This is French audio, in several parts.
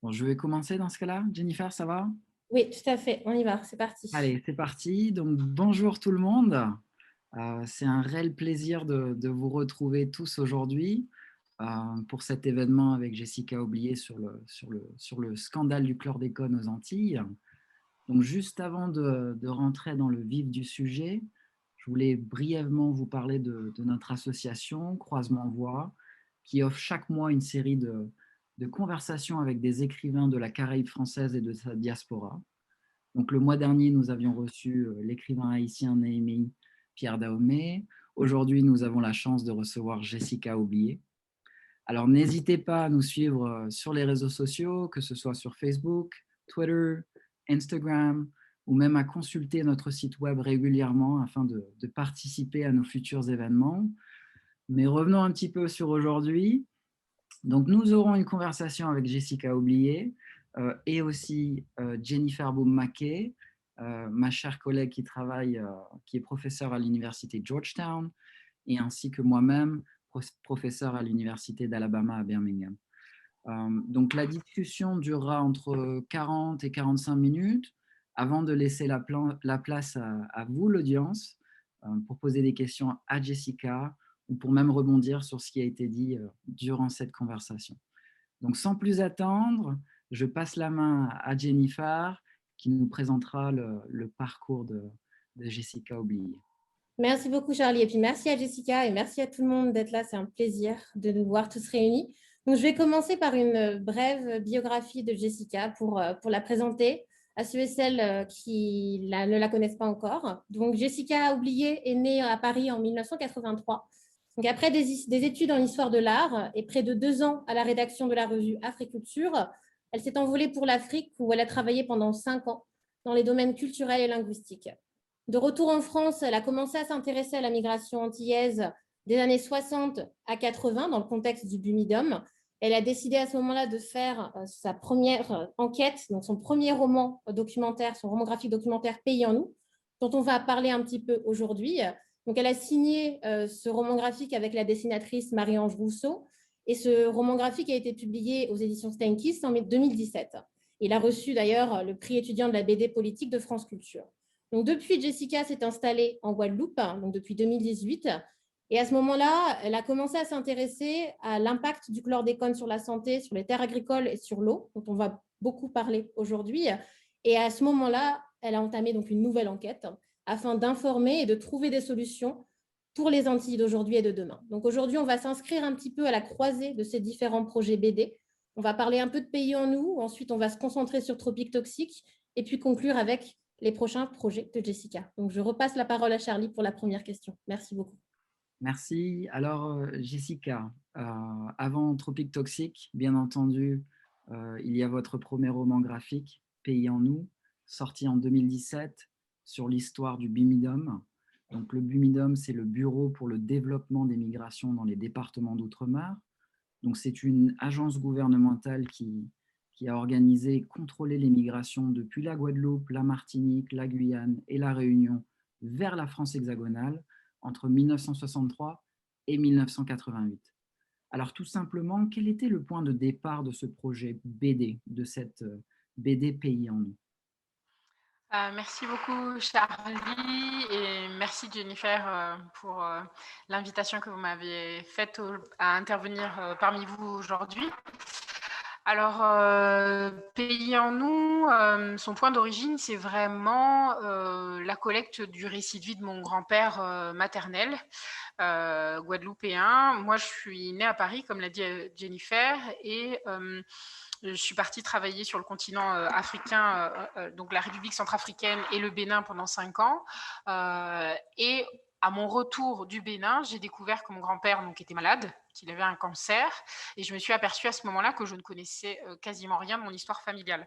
Bon, je vais commencer dans ce cas-là. Jennifer, ça va? Oui, tout à fait. On y va, c'est parti. Allez, c'est parti. Donc, bonjour tout le monde. C'est un réel plaisir de vous retrouver tous aujourd'hui pour cet événement avec Jessica Aublier sur le scandale du chlordécone aux Antilles. Donc, juste avant de rentrer dans le vif du sujet, je voulais brièvement vous parler de notre association Croisement Voix, qui offre chaque mois une série de conversations avec des écrivains de la Caraïbe française et de sa diaspora. Donc, le mois dernier, nous avions reçu l'écrivain haïtien Néhémie Pierre Dahomey. Aujourd'hui, nous avons la chance de recevoir Jessica Aublier. Alors, n'hésitez pas à nous suivre sur les réseaux sociaux, que ce soit sur Facebook, Twitter, Instagram, ou même à consulter notre site web régulièrement afin de participer à nos futurs événements. Mais revenons un petit peu sur aujourd'hui. Donc, nous aurons une conversation avec Jessica Aublier et aussi Jennifer Boum-Mackey, ma chère collègue qui travaille, qui est professeure à l'université Georgetown, et ainsi que moi-même, professeur à l'université d'Alabama à Birmingham. Donc, la discussion durera entre 40 et 45 minutes avant de laisser la place à vous, l'audience, pour poser des questions à Jessica ou pour même rebondir sur ce qui a été dit durant cette conversation. Donc, sans plus attendre, je passe la main à Jennifer qui nous présentera le parcours de Jessica Aublier. Merci beaucoup, Charlie. Et puis, merci à Jessica et merci à tout le monde d'être là. C'est un plaisir de nous voir tous réunis. Donc, je vais commencer par une brève biographie de Jessica pour la présenter à ceux et celles qui ne la connaissent pas encore. Donc, Jessica Aublier est née à Paris en 1983. Donc, après des études en histoire de l'art et près de 2 ans à la rédaction de la revue Africulture, elle s'est envolée pour l'Afrique où elle a travaillé pendant 5 ans dans les domaines culturels et linguistiques. De retour en France, elle a commencé à s'intéresser à la migration antillaise des années 60 à 80 dans le contexte du Bumidum. Elle a décidé à ce moment-là de faire sa première enquête, donc son premier roman documentaire, son roman graphique documentaire Pays en nous, dont on va parler un petit peu aujourd'hui. Donc, elle a signé ce roman graphique avec la dessinatrice Marie-Ange Rousseau et ce roman graphique a été publié aux éditions Steinkiss en 2017. Il a reçu d'ailleurs le prix étudiant de la BD politique de France Culture. Donc, depuis, Jessica s'est installée en Guadeloupe, donc depuis 2018. Et à ce moment-là, elle a commencé à s'intéresser à l'impact du chlordécone sur la santé, sur les terres agricoles et sur l'eau, dont on va beaucoup parler aujourd'hui. Et à ce moment-là, elle a entamé donc une nouvelle enquête afin d'informer et de trouver des solutions pour les Antilles d'aujourd'hui et de demain. Donc aujourd'hui, on va s'inscrire un petit peu à la croisée de ces différents projets BD. On va parler un peu de Pays en nous, ensuite on va se concentrer sur Tropique Toxique et puis conclure avec les prochains projets de Jessica. Donc, je repasse la parole à Charlie pour la première question. Merci beaucoup. Merci. Alors, Jessica, avant Tropique Toxique, bien entendu, il y a votre premier roman graphique, Pays en nous, sorti en 2017 sur l'histoire du Bumidum. Donc, le Bumidum, c'est le Bureau pour le développement des migrations dans les départements d'outre-mer. Donc, c'est une agence gouvernementale qui a organisé et contrôlé les migrations depuis la Guadeloupe, la Martinique, la Guyane et la Réunion vers la France hexagonale entre 1963 et 1988. Alors, tout simplement, quel était le point de départ de ce projet BD, de cette BD Pays en nous? Merci beaucoup Charlie et merci Jennifer pour l'invitation que vous m'avez faite à intervenir parmi vous aujourd'hui. Alors, Pays en nous, son point d'origine, c'est vraiment la collecte du récit de vie de mon grand-père maternel, guadeloupéen. Moi, je suis née à Paris, comme l'a dit Jennifer, et je suis partie travailler sur le continent africain, donc la République centrafricaine et le Bénin pendant 5 ans. Et à mon retour du Bénin, j'ai découvert que mon grand-père était malade, qu'il avait un cancer, et je me suis aperçue à ce moment-là que je ne connaissais quasiment rien de mon histoire familiale.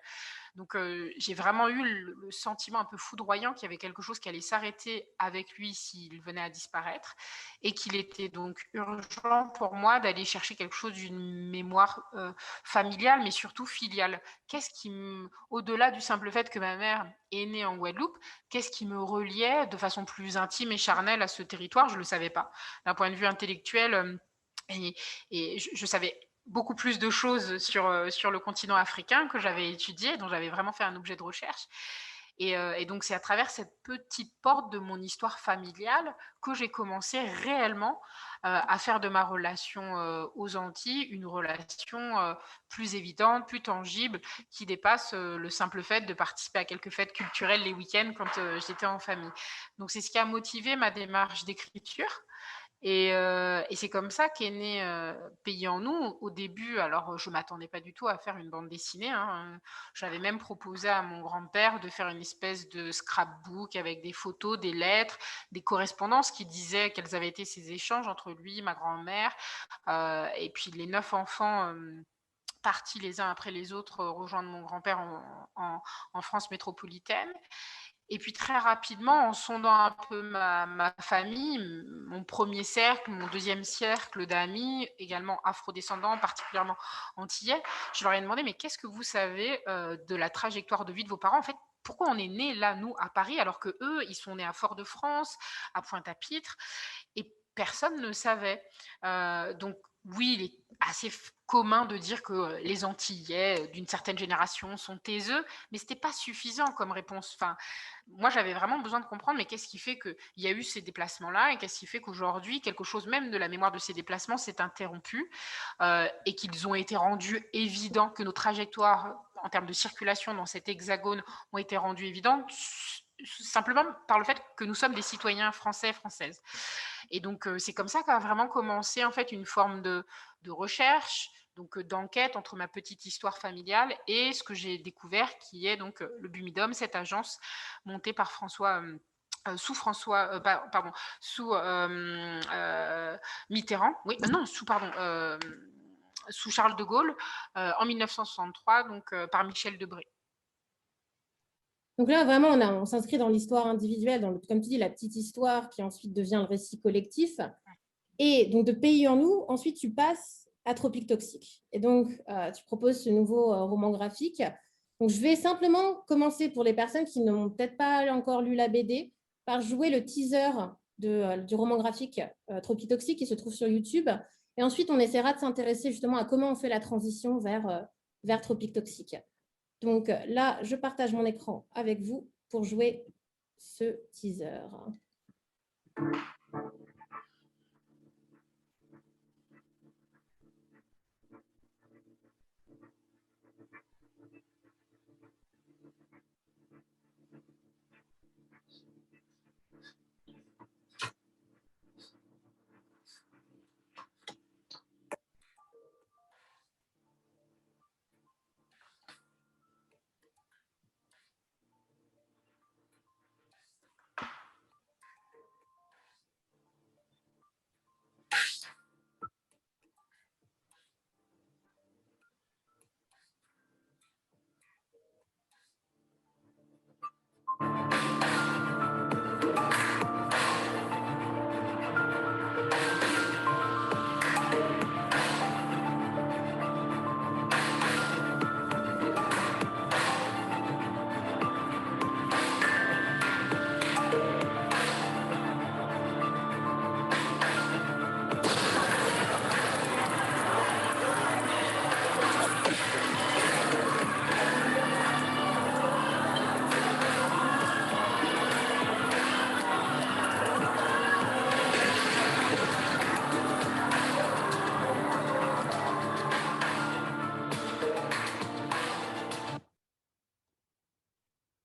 Donc, j'ai vraiment eu le sentiment un peu foudroyant qu'il y avait quelque chose qui allait s'arrêter avec lui s'il venait à disparaître et qu'il était donc urgent pour moi d'aller chercher quelque chose d'une mémoire familiale, mais surtout filiale. Qu'est-ce qui, au-delà du simple fait que ma mère est née en Guadeloupe, qu'est-ce qui me reliait de façon plus intime et charnelle à ce territoire? Je ne le savais pas. D'un point de vue intellectuel, et je savais beaucoup plus de choses sur le continent africain que j'avais étudié, dont j'avais vraiment fait un objet de recherche. Et donc, c'est à travers cette petite porte de mon histoire familiale que j'ai commencé réellement à faire de ma relation aux Antilles une relation plus évidente, plus tangible, qui dépasse le simple fait de participer à quelques fêtes culturelles les week-ends quand j'étais en famille. Donc, c'est ce qui a motivé ma démarche d'écriture. Et c'est comme ça qu'est né Pays en nous. Au début, alors je ne m'attendais pas du tout à faire une bande dessinée, hein. J'avais même proposé à mon grand-père de faire une espèce de scrapbook avec des photos, des lettres, des correspondances qui disaient quels avaient été ces échanges entre lui, ma grand-mère, et puis les 9 enfants partis les uns après les autres rejoindre mon grand-père en France métropolitaine. Et puis très rapidement, en sondant un peu ma famille, mon premier cercle, mon deuxième cercle d'amis, également afrodescendants, particulièrement antillais, je leur ai demandé, mais qu'est-ce que vous savez de la trajectoire de vie de vos parents? En fait, pourquoi on est né là, nous, à Paris, alors que eux, ils sont nés à Fort-de-France, à Pointe-à-Pitre, et personne ne savait. Donc, oui, il est assez commun de dire que les Antillais d'une certaine génération sont taiseux, mais ce n'était pas suffisant comme réponse. Enfin, moi, j'avais vraiment besoin de comprendre, mais qu'est-ce qui fait qu'il y a eu ces déplacements-là et qu'est-ce qui fait qu'aujourd'hui, quelque chose même de la mémoire de ces déplacements s'est interrompu et qu'ils ont été rendus évidents, que nos trajectoires en termes de circulation dans cet hexagone ont été rendues évidentes simplement par le fait que nous sommes des citoyens français et françaises. Et donc, c'est comme ça qu'a vraiment commencé en fait une forme de recherche, donc d'enquête entre ma petite histoire familiale et ce que j'ai découvert qui est donc le Bumidum, cette agence montée par sous François, pardon, sous Mitterrand, oui, non, sous Charles de Gaulle en 1963, donc par Michel Debré. Donc là, vraiment, on s'inscrit dans l'histoire individuelle, comme tu dis, la petite histoire qui ensuite devient le récit collectif. Et donc, de Pays en nous, ensuite, tu passes à Tropique Toxique. Et donc, tu proposes ce nouveau roman graphique. Donc, je vais simplement commencer pour les personnes qui n'ont peut-être pas encore lu la BD par jouer le teaser du roman graphique Tropique Toxique qui se trouve sur YouTube. Et ensuite, on essaiera de s'intéresser justement à comment on fait la transition vers Tropique Toxique. Donc là, je partage mon écran avec vous pour jouer ce teaser.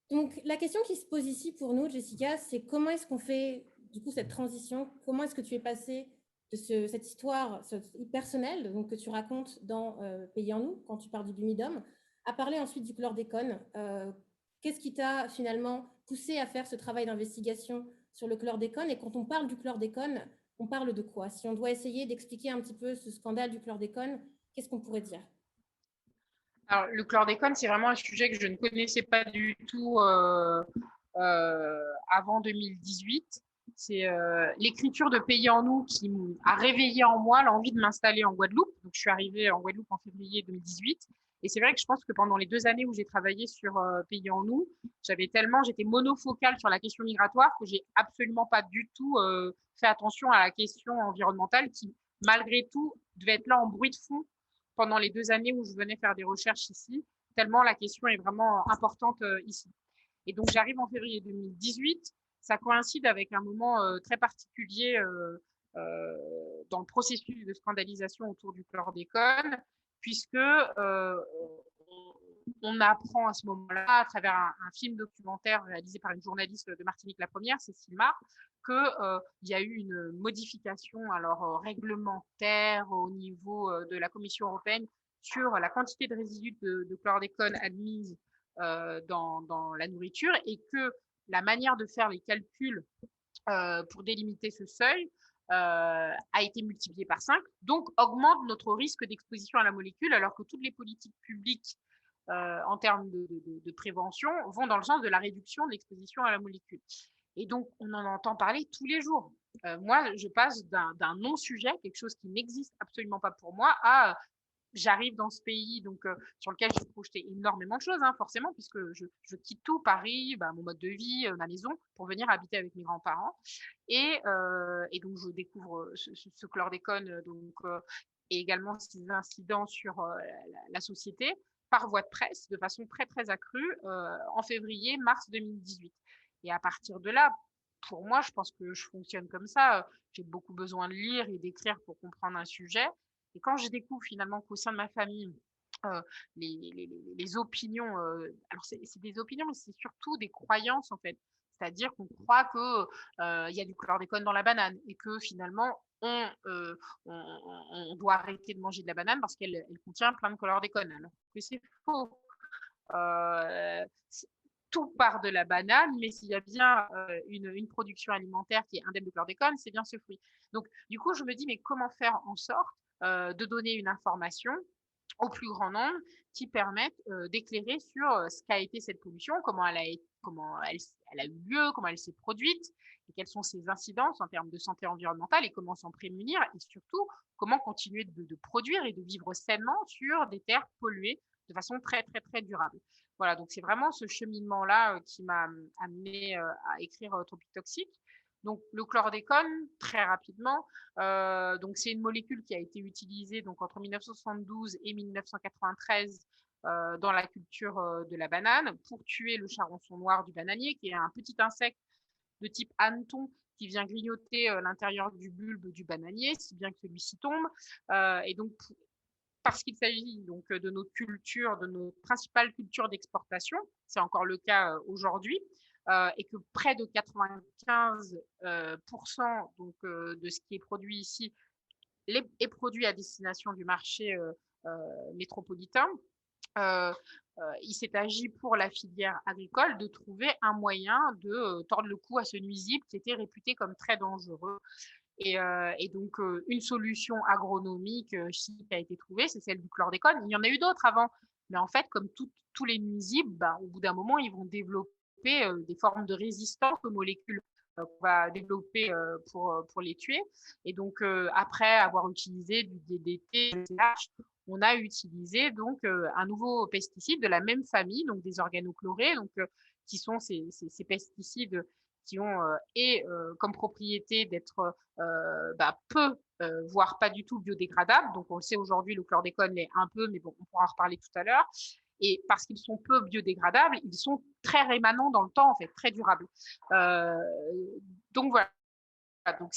Donc, la question qui se pose ici pour nous, Jessica, c'est comment est-ce qu'on fait du coup cette transition? Comment est-ce que tu es passée de cette histoire personnelle donc, que tu racontes dans Pays en nous, quand tu parles du Bumidum, à parler ensuite du chlordécone? Qu'est-ce qui t'a finalement poussé à faire ce travail d'investigation sur le chlordécone? Et quand on parle du chlordécone, on parle de quoi? Si on doit essayer d'expliquer un petit peu ce scandale du chlordécone, qu'est-ce qu'on pourrait dire? Alors, le chlordécone, c'est vraiment un sujet que je ne connaissais pas du tout avant 2018. C'est l'écriture de Pays en nous qui a réveillé en moi l'envie de m'installer en Guadeloupe. Donc, je suis arrivée en Guadeloupe en février 2018. Et c'est vrai que je pense que pendant les 2 années où j'ai travaillé sur Pays en nous, j'étais monofocale sur la question migratoire que j'ai absolument pas du tout fait attention à la question environnementale qui, malgré tout, devait être là en bruit de fond pendant les 2 années où je venais faire des recherches ici, tellement la question est vraiment importante ici. Et donc, j'arrive en février 2018. Ça coïncide avec un moment très particulier dans le processus de scandalisation autour du chlordécone, puisque on apprend à ce moment-là, à travers un film documentaire réalisé par une journaliste de Martinique La Première, Cécile Mar, qu'il y a eu une modification réglementaire au niveau de la Commission européenne sur la quantité de résidus de chlordécone admise dans la nourriture, et que la manière de faire les calculs pour délimiter ce seuil a été multipliée par 5, donc augmente notre risque d'exposition à la molécule, alors que toutes les politiques publiques en termes de prévention vont dans le sens de la réduction de l'exposition à la molécule. Et donc, on en entend parler tous les jours. Moi, je passe d'un non-sujet, quelque chose qui n'existe absolument pas pour moi, à j'arrive dans ce pays donc sur lequel je projetais énormément de choses, forcément, puisque je quitte tout, Paris, mon mode de vie, ma maison, pour venir habiter avec mes grands-parents. Et donc, je découvre ce chlordécone et également ces incidents sur la société par voie de presse, de façon très, très accrue, en février-mars 2018. Et à partir de là, pour moi, je pense que je fonctionne comme ça. J'ai beaucoup besoin de lire et d'écrire pour comprendre un sujet. Et quand je découvre finalement qu'au sein de ma famille, les opinions, alors c'est des opinions, mais c'est surtout des croyances en fait. C'est-à-dire qu'on croit qu'il y a du chlordécone dans la banane et que finalement, on doit arrêter de manger de la banane parce qu'elle contient plein de chlordécone. Alors que c'est faux. Tout part de la banane, mais s'il y a bien une production alimentaire qui est indemne de chlordécone, c'est bien ce fruit. Donc, du coup, je me dis, mais comment faire en sorte de donner une information au plus grand nombre qui permette d'éclairer sur ce qu'a été cette pollution, comment elle a eu lieu, comment elle s'est produite, et quelles sont ses incidences en termes de santé environnementale et comment s'en prémunir, et surtout comment continuer de produire et de vivre sainement sur des terres polluées de façon très, très, très durable. Voilà, donc c'est vraiment ce cheminement-là qui m'a amené à écrire Tropique Toxique. Donc le chlordécone, très rapidement, donc c'est une molécule qui a été utilisée donc entre 1972 et 1993 dans la culture de la banane pour tuer le charançon noir du bananier, qui est un petit insecte de type hanneton qui vient grignoter l'intérieur du bulbe du bananier, si bien que celui-ci tombe. Et donc parce qu'il s'agit donc de notre culture, de nos principales cultures d'exportation, c'est encore le cas aujourd'hui, et que près de 95% donc, de ce qui est produit ici est produit à destination du marché métropolitain. Il s'est agi pour la filière agricole de trouver un moyen de tordre le cou à ce nuisible qui était réputé comme très dangereux. Et donc, une solution agronomique chimique a été trouvée, c'est celle du chlordécone. Il y en a eu d'autres avant, mais en fait, comme tous les nuisibles, au bout d'un moment, ils vont développer des formes de résistance aux molécules qu'on va développer pour les tuer. Et donc, après avoir utilisé du DDT, du CH, on a utilisé donc un nouveau pesticide de la même famille, donc des organochlorés, donc qui sont ces pesticides qui ont comme propriété d'être peu, voire pas du tout biodégradables. Donc, on le sait aujourd'hui, le chlordécone l'est un peu, mais bon, on pourra en reparler tout à l'heure. Et parce qu'ils sont peu biodégradables, ils sont très rémanents dans le temps, en fait, très durables. Donc, voilà. Donc,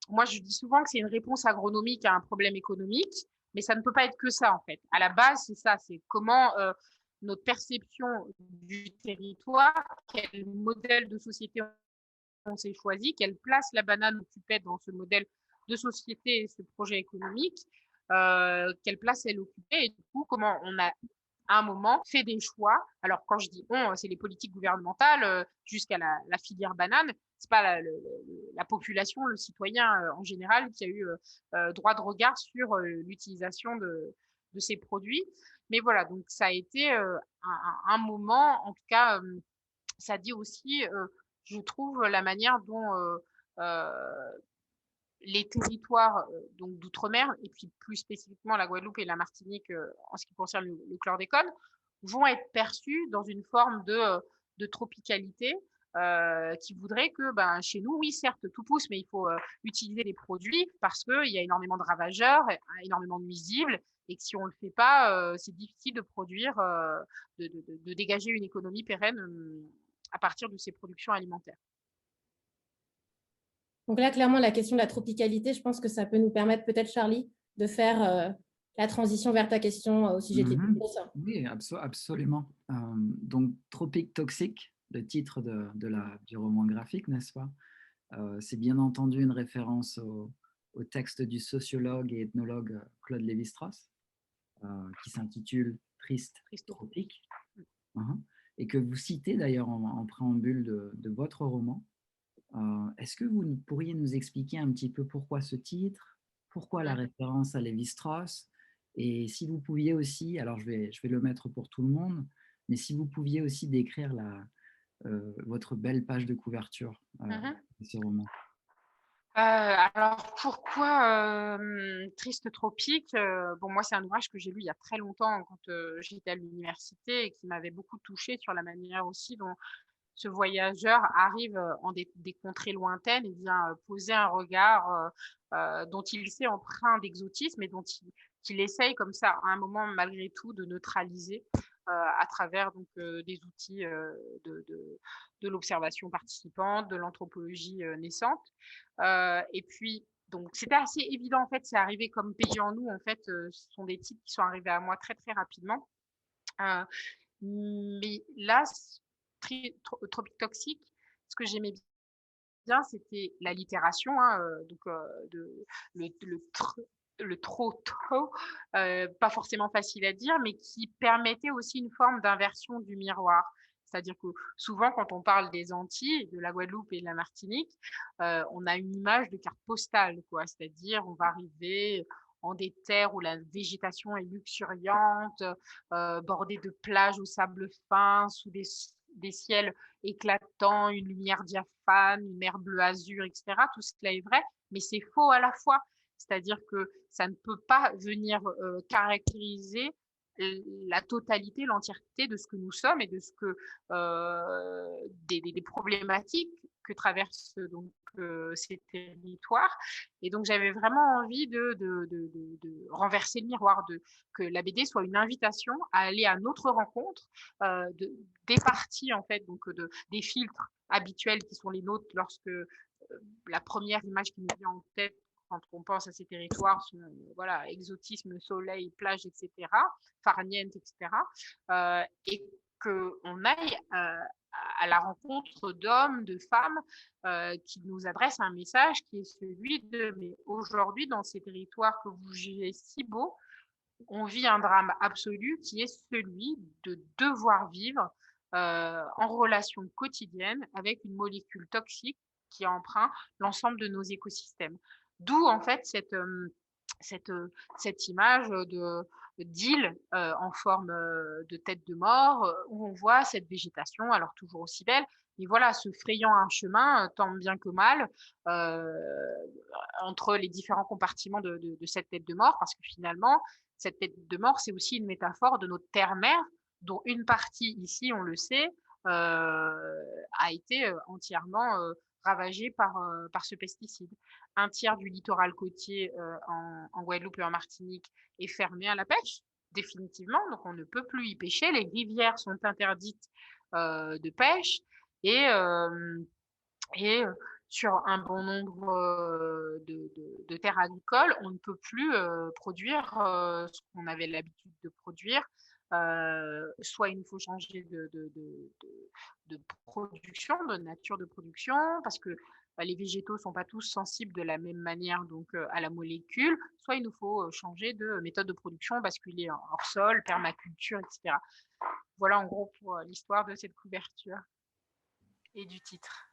moi, je dis souvent que c'est une réponse agronomique à un problème économique, mais ça ne peut pas être que ça, en fait. À la base, c'est ça, c'est comment notre perception du territoire, quel modèle de société on s'est choisi, quelle place la banane occupait dans ce modèle de société et ce projet économique, quelle place elle occupait, et du coup, comment on a à un moment fait des choix. Alors, quand je dis on, c'est les politiques gouvernementales jusqu'à la filière banane. C'est pas la population, le citoyen en général qui a eu droit de regard sur l'utilisation de ces produits. Mais voilà, donc ça a été un moment, en tout cas, ça dit aussi, je trouve, la manière dont les territoires donc d'outre-mer, et puis plus spécifiquement la Guadeloupe et la Martinique en ce qui concerne le chlordécone, vont être perçus dans une forme de tropicalité qui voudrait que chez nous, oui, certes, tout pousse, mais il faut utiliser des produits parce qu'il y a énormément de ravageurs, énormément de nuisibles, et que si on ne le fait pas, c'est difficile de produire, de dégager une économie pérenne à partir de ces productions alimentaires. Donc là, clairement, la question de la tropicalité, je pense que ça peut nous permettre peut-être, Charlie, de faire la transition vers ta question au sujet de l'épidémie. Oui, absolument. Donc, Tropique toxique, le titre du roman graphique, n'est-ce pas? C'est bien entendu une référence au texte du sociologue et ethnologue Claude Lévi-Strauss, qui s'intitule Triste tropique, et que vous citez d'ailleurs en préambule de votre roman. Est-ce que vous pourriez nous expliquer un petit peu pourquoi ce titre, pourquoi la référence à Lévi-Strauss, et si vous pouviez aussi, alors je vais le mettre pour tout le monde, mais si vous pouviez aussi décrire votre belle page de couverture de ce roman. Alors pourquoi Triste tropique? Bon, moi, c'est un ouvrage que j'ai lu il y a très longtemps quand j'étais à l'université et qui m'avait beaucoup touchée sur la manière aussi dont ce voyageur arrive en des contrées lointaines et vient poser un regard dont il sait empreint d'exotisme et dont qu'il essaye comme ça à un moment malgré tout de neutraliser à travers donc des outils de l'observation participante, de l'anthropologie naissante. Et puis donc c'était assez évident en fait, c'est arrivé comme pays en nous en fait, ce sont des titres qui sont arrivés à moi très très rapidement. Mais là, Tropique toxique, ce que j'aimais bien, c'était l'allitération, donc le trop, pas forcément facile à dire, mais qui permettait aussi une forme d'inversion du miroir. C'est-à-dire que souvent, quand on parle des Antilles, de la Guadeloupe et de la Martinique, on a une image de carte postale, quoi. C'est-à-dire, on va arriver en des terres où la végétation est luxuriante, bordée de plages au sable fin, sous des ciels éclatants, une lumière diaphane, une mer bleu azur, etc. Tout cela est vrai, mais c'est faux à la fois. C'est-à-dire que ça ne peut pas venir caractériser la totalité, l'entièreté de ce que nous sommes et de ce que des problématiques que traversent donc ces territoires. Et donc j'avais vraiment envie de renverser le miroir, que la BD soit une invitation à aller à notre rencontre, des parties en fait, donc des filtres habituels qui sont les nôtres lorsque la première image qui nous vient en tête quand on pense à ces territoires, voilà, exotisme, soleil, plage, etc., farniente, etc., et qu'on aille à la rencontre d'hommes, de femmes qui nous adressent un message qui est celui de « mais aujourd'hui, dans ces territoires que vous jugez si beaux, on vit un drame absolu qui est celui de devoir vivre en relation quotidienne avec une molécule toxique qui empreint l'ensemble de nos écosystèmes. » D'où en fait cette image d'île en forme de tête de mort où on voit cette végétation, alors toujours aussi belle, mais voilà, se frayant un chemin tant bien que mal entre les différents compartiments de cette tête de mort, parce que finalement, cette tête de mort, c'est aussi une métaphore de notre terre-mère, dont une partie ici, on le sait, a été entièrement ravagée par ce pesticide. Un tiers du littoral côtier en Guadeloupe et en Martinique est fermé à la pêche, définitivement, donc on ne peut plus y pêcher. Les rivières sont interdites de pêche et sur un bon nombre de terres agricoles, on ne peut plus produire ce qu'on avait l'habitude de produire. Soit il nous faut changer de production, de nature de production, parce que les végétaux ne sont pas tous sensibles de la même manière donc, à la molécule, soit il nous faut changer de méthode de production, basculer en hors sol, permaculture, etc. Voilà en gros pour l'histoire de cette couverture et du titre.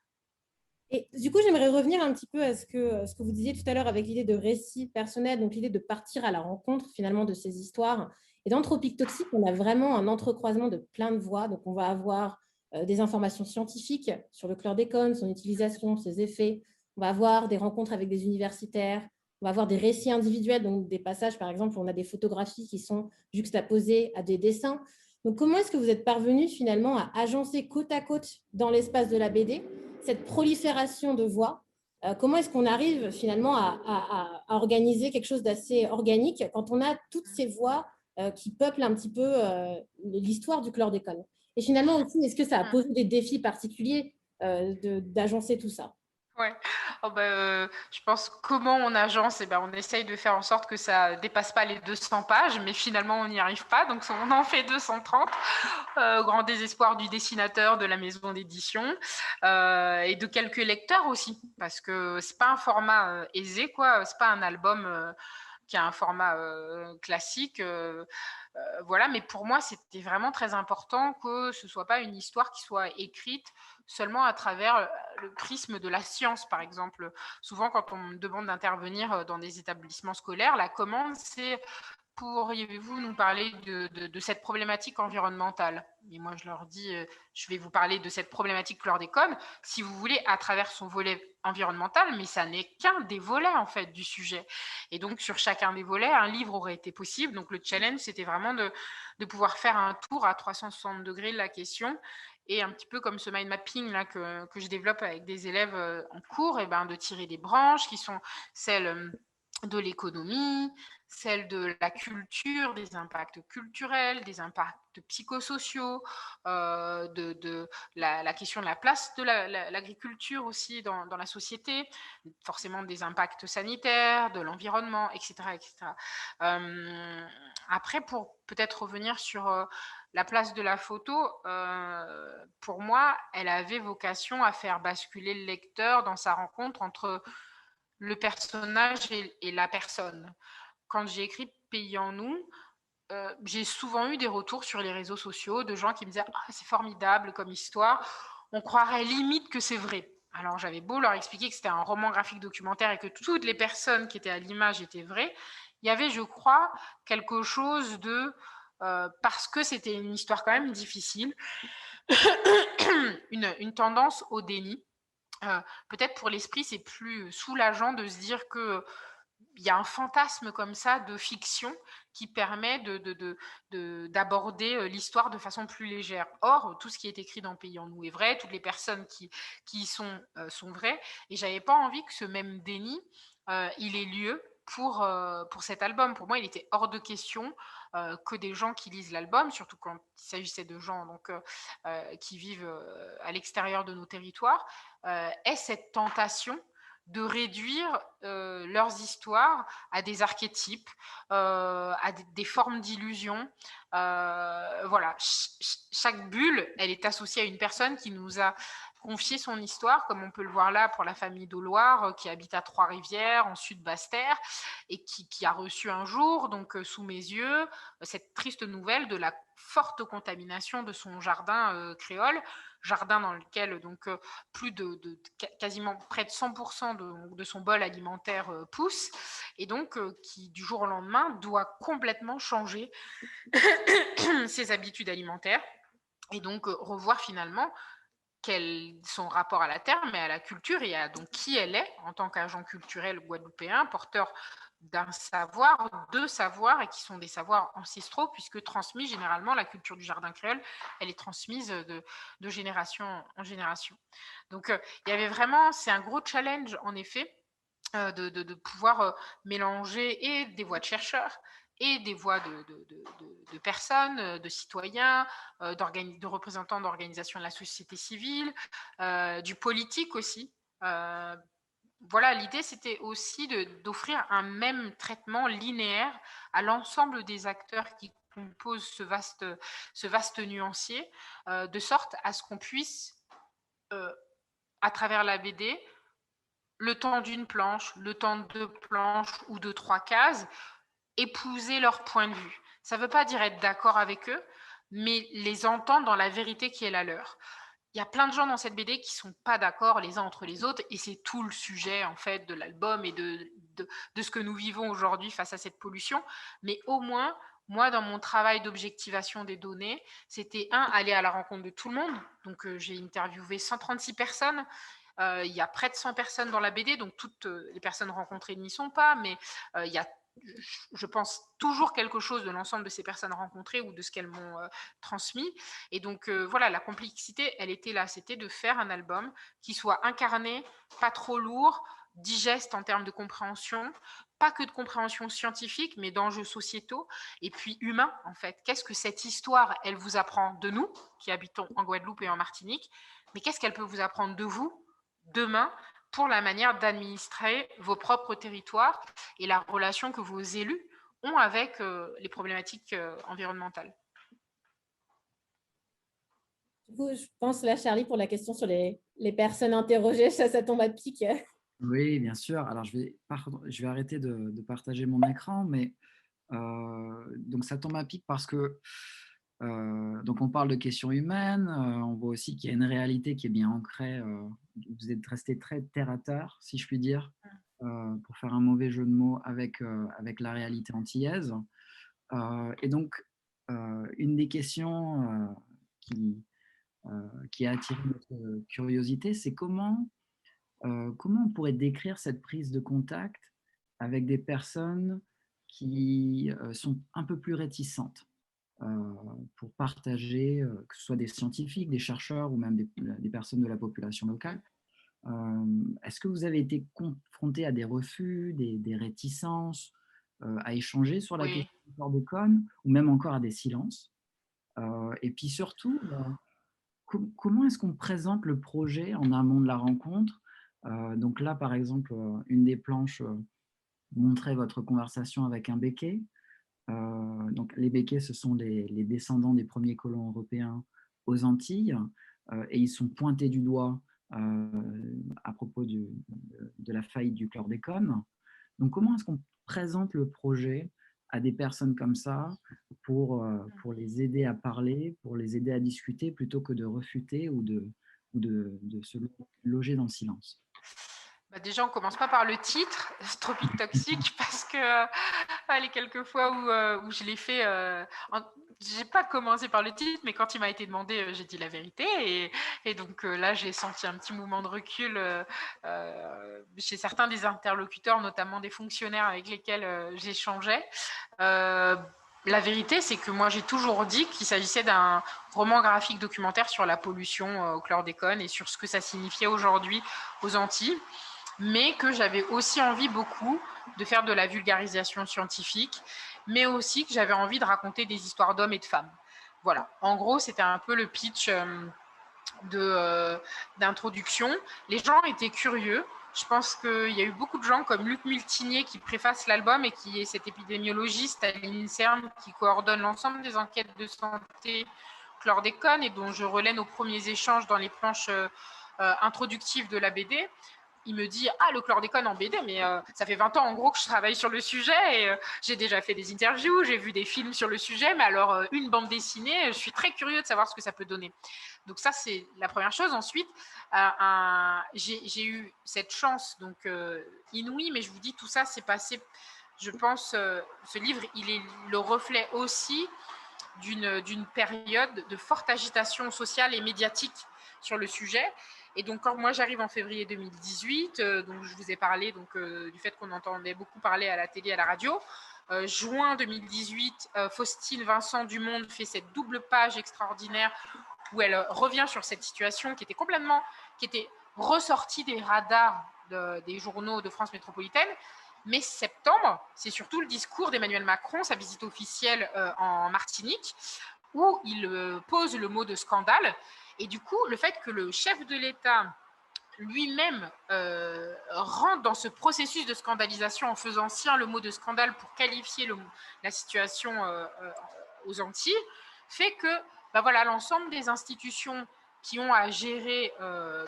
Et du coup, j'aimerais revenir un petit peu à ce que vous disiez tout à l'heure avec l'idée de récit personnel, donc l'idée de partir à la rencontre finalement de ces histoires. Et dans Tropique toxique, on a vraiment un entrecroisement de plein de voix. Donc, on va avoir des informations scientifiques sur le chlordécone, son utilisation, ses effets. On va avoir des rencontres avec des universitaires. On va avoir des récits individuels, donc des passages, par exemple, où on a des photographies qui sont juxtaposées à des dessins. Donc, comment est-ce que vous êtes parvenu finalement à agencer côte à côte dans l'espace de la BD cette prolifération de voix? Comment est-ce qu'on arrive finalement à organiser quelque chose d'assez organique quand on a toutes ces voix qui peuplent un petit peu l'histoire du chlordécone? Et finalement aussi, est-ce que ça a posé des défis particuliers d'agencer tout ça? Ouais. Oh je pense comment on agence, on essaye de faire en sorte que ça dépasse pas les 200 pages, mais finalement on n'y arrive pas, donc on en fait 230, grand désespoir du dessinateur, de la maison d'édition et de quelques lecteurs aussi, parce que c'est pas un format aisé, quoi, c'est pas un album qui a un format classique. Voilà, mais pour moi, c'était vraiment très important que ce ne soit pas une histoire qui soit écrite seulement à travers le prisme de la science, par exemple. Souvent, quand on me demande d'intervenir dans des établissements scolaires, la commande, c'est pourriez-vous nous parler de cette problématique environnementale? Et moi, je leur dis, je vais vous parler de cette problématique chlordécone, si vous voulez, à travers son volet environnemental, mais ça n'est qu'un des volets, en fait, du sujet. Et donc, sur chacun des volets, un livre aurait été possible. Donc, le challenge, c'était vraiment de pouvoir faire un tour à 360 degrés de la question. Et un petit peu comme ce mind mapping là, que je développe avec des élèves en cours, et de tirer des branches qui sont celles de l'économie, celle de la culture, des impacts culturels, des impacts psychosociaux, de la question de la place de l'agriculture aussi dans la société, forcément des impacts sanitaires, de l'environnement, etc. etc. Après, pour peut-être revenir sur la place de la photo, pour moi, elle avait vocation à faire basculer le lecteur dans sa rencontre entre le personnage et la personne. Quand j'ai écrit Pays en nous, j'ai souvent eu des retours sur les réseaux sociaux de gens qui me disaient « Ah, c'est formidable comme histoire, on croirait limite que c'est vrai ». Alors j'avais beau leur expliquer que c'était un roman graphique documentaire et que toutes les personnes qui étaient à l'image étaient vraies, il y avait, je crois, quelque chose de... parce que c'était une histoire quand même difficile, une tendance au déni. Peut-être pour l'esprit, c'est plus soulageant de se dire que il y a un fantasme comme ça de fiction qui permet d'aborder l'histoire de façon plus légère. Or, tout ce qui est écrit dans Pays en nous est vrai, toutes les personnes qui y sont vraies, et j'avais pas envie que ce même déni, il ait lieu pour cet album. Pour moi, il était hors de question que des gens qui lisent l'album, surtout quand il s'agissait de gens qui vivent à l'extérieur de nos territoires, aient cette tentation de réduire leurs histoires à des archétypes, à des formes d'illusion. Voilà, chaque bulle, elle est associée à une personne qui nous a confié son histoire, comme on peut le voir là pour la famille d'Auloir, qui habite à Trois-Rivières, en Sud-Basse-Terre, et qui a reçu un jour, donc sous mes yeux, cette triste nouvelle de la forte contamination de son jardin créole, jardin dans lequel donc plus quasiment près de 100% de son bol alimentaire pousse, et donc qui du jour au lendemain doit complètement changer ses habitudes alimentaires, et donc revoir finalement son rapport à la terre, mais à la culture, et à donc qui elle est en tant qu'agent culturel guadeloupéen, porteur d'un savoir, deux savoirs, et qui sont des savoirs ancestraux, puisque transmis généralement, la culture du jardin créole, elle est transmise de génération en génération. Donc, il y avait vraiment, c'est un gros challenge, en effet, de pouvoir mélanger et des voix de chercheurs et des voix de personnes, de citoyens, de représentants d'organisations de la société civile, du politique aussi. Voilà, l'idée, c'était aussi d'offrir un même traitement linéaire à l'ensemble des acteurs qui composent ce vaste nuancier, de sorte à ce qu'on puisse, à travers la BD, le temps d'une planche, le temps de 2 planches ou de 3 cases, épouser leur point de vue. Ça ne veut pas dire être d'accord avec eux, mais les entendre dans la vérité qui est la leur. Il y a plein de gens dans cette BD qui ne sont pas d'accord les uns entre les autres, et c'est tout le sujet en fait de l'album et de ce que nous vivons aujourd'hui face à cette pollution. Mais au moins, moi, dans mon travail d'objectivation des données, c'était aller à la rencontre de tout le monde. Donc, j'ai interviewé 136 personnes. Il y a près de 100 personnes dans la BD, donc toutes les personnes rencontrées n'y sont pas, mais il y a je pense toujours quelque chose de l'ensemble de ces personnes rencontrées ou de ce qu'elles m'ont transmis. Et donc, voilà, la complexité, elle était là. C'était de faire un album qui soit incarné, pas trop lourd, digeste en termes de compréhension, pas que de compréhension scientifique, mais d'enjeux sociétaux et puis humains, en fait. Qu'est-ce que cette histoire, elle vous apprend de nous, qui habitons en Guadeloupe et en Martinique, mais qu'est-ce qu'elle peut vous apprendre de vous, demain, pour la manière d'administrer vos propres territoires et la relation que vos élus ont avec les problématiques environnementales. Du coup, je pense là, Charlie, pour la question sur les personnes interrogées, ça tombe à pic. Oui, bien sûr. Alors, je vais arrêter de partager mon écran, mais donc ça tombe à pic parce que donc on parle de questions humaines, on voit aussi qu'il y a une réalité qui est bien ancrée. Vous êtes resté très terre à terre, si je puis dire, pour faire un mauvais jeu de mots avec la réalité antillaise. Et donc, une des questions qui a attiré notre curiosité, c'est comment on pourrait décrire cette prise de contact avec des personnes qui sont un peu plus réticentes pour partager, que ce soit des scientifiques, des chercheurs ou même des personnes de la population locale. Est-ce que vous avez été confronté à des refus, des réticences, à échanger sur la Oui. question du chlordécone ou même encore à des silences? Et puis surtout, comment est-ce qu'on présente le projet en amont de la rencontre? Donc là, par exemple, une des planches montrait votre conversation avec un béquet. Donc les béquets, ce sont les descendants des premiers colons européens aux Antilles, et ils sont pointés du doigt à propos de la faillite du chlordécone. Donc comment est-ce qu'on présente le projet à des personnes comme ça pour les aider à parler, pour les aider à discuter, plutôt que de refuter ou de se loger dans le silence? Bah déjà, on ne commence pas par le titre, Tropique Toxique, parce que les quelques fois où je l'ai fait, j'ai pas commencé par le titre, mais quand il m'a été demandé, j'ai dit la vérité. Et donc là, j'ai senti un petit mouvement de recul chez certains des interlocuteurs, notamment des fonctionnaires avec lesquels j'échangeais. La vérité, c'est que moi, j'ai toujours dit qu'il s'agissait d'un roman graphique documentaire sur la pollution au chlordécone et sur ce que ça signifiait aujourd'hui aux Antilles, mais que j'avais aussi envie beaucoup de faire de la vulgarisation scientifique, mais aussi que j'avais envie de raconter des histoires d'hommes et de femmes. Voilà, en gros, c'était un peu le pitch d'introduction. Les gens étaient curieux. Je pense qu'il y a eu beaucoup de gens comme Luc Multinier qui préface l'album et qui est cet épidémiologiste à l'INSERM qui coordonne l'ensemble des enquêtes de santé chlordécone et dont je relais nos premiers échanges dans les planches introductives de la BD. Il me dit « Ah, le chlordécone en BD, mais ça fait 20 ans en gros que je travaille sur le sujet et j'ai déjà fait des interviews, j'ai vu des films sur le sujet, mais alors une bande dessinée, je suis très curieux de savoir ce que ça peut donner. » Donc ça, c'est la première chose. Ensuite, j'ai eu cette chance donc inouïe, mais je vous dis, tout ça s'est passé, je pense, ce livre, il est le reflet aussi d'une période de forte agitation sociale et médiatique sur le sujet. Et donc, quand moi j'arrive en février 2018, donc je vous ai parlé du fait qu'on entendait beaucoup parler à la télé, à la radio. Juin 2018, Faustine Vincent du Monde fait cette double page extraordinaire où elle revient sur cette situation qui était ressortie des radars des journaux de France métropolitaine. Mais septembre, c'est surtout le discours d'Emmanuel Macron, sa visite officielle en Martinique, où il pose le mot de scandale. Et du coup, le fait que le chef de l'État lui-même rentre dans ce processus de scandalisation en faisant sien le mot de scandale pour qualifier la situation aux Antilles, fait que voilà, l'ensemble des institutions qui ont à gérer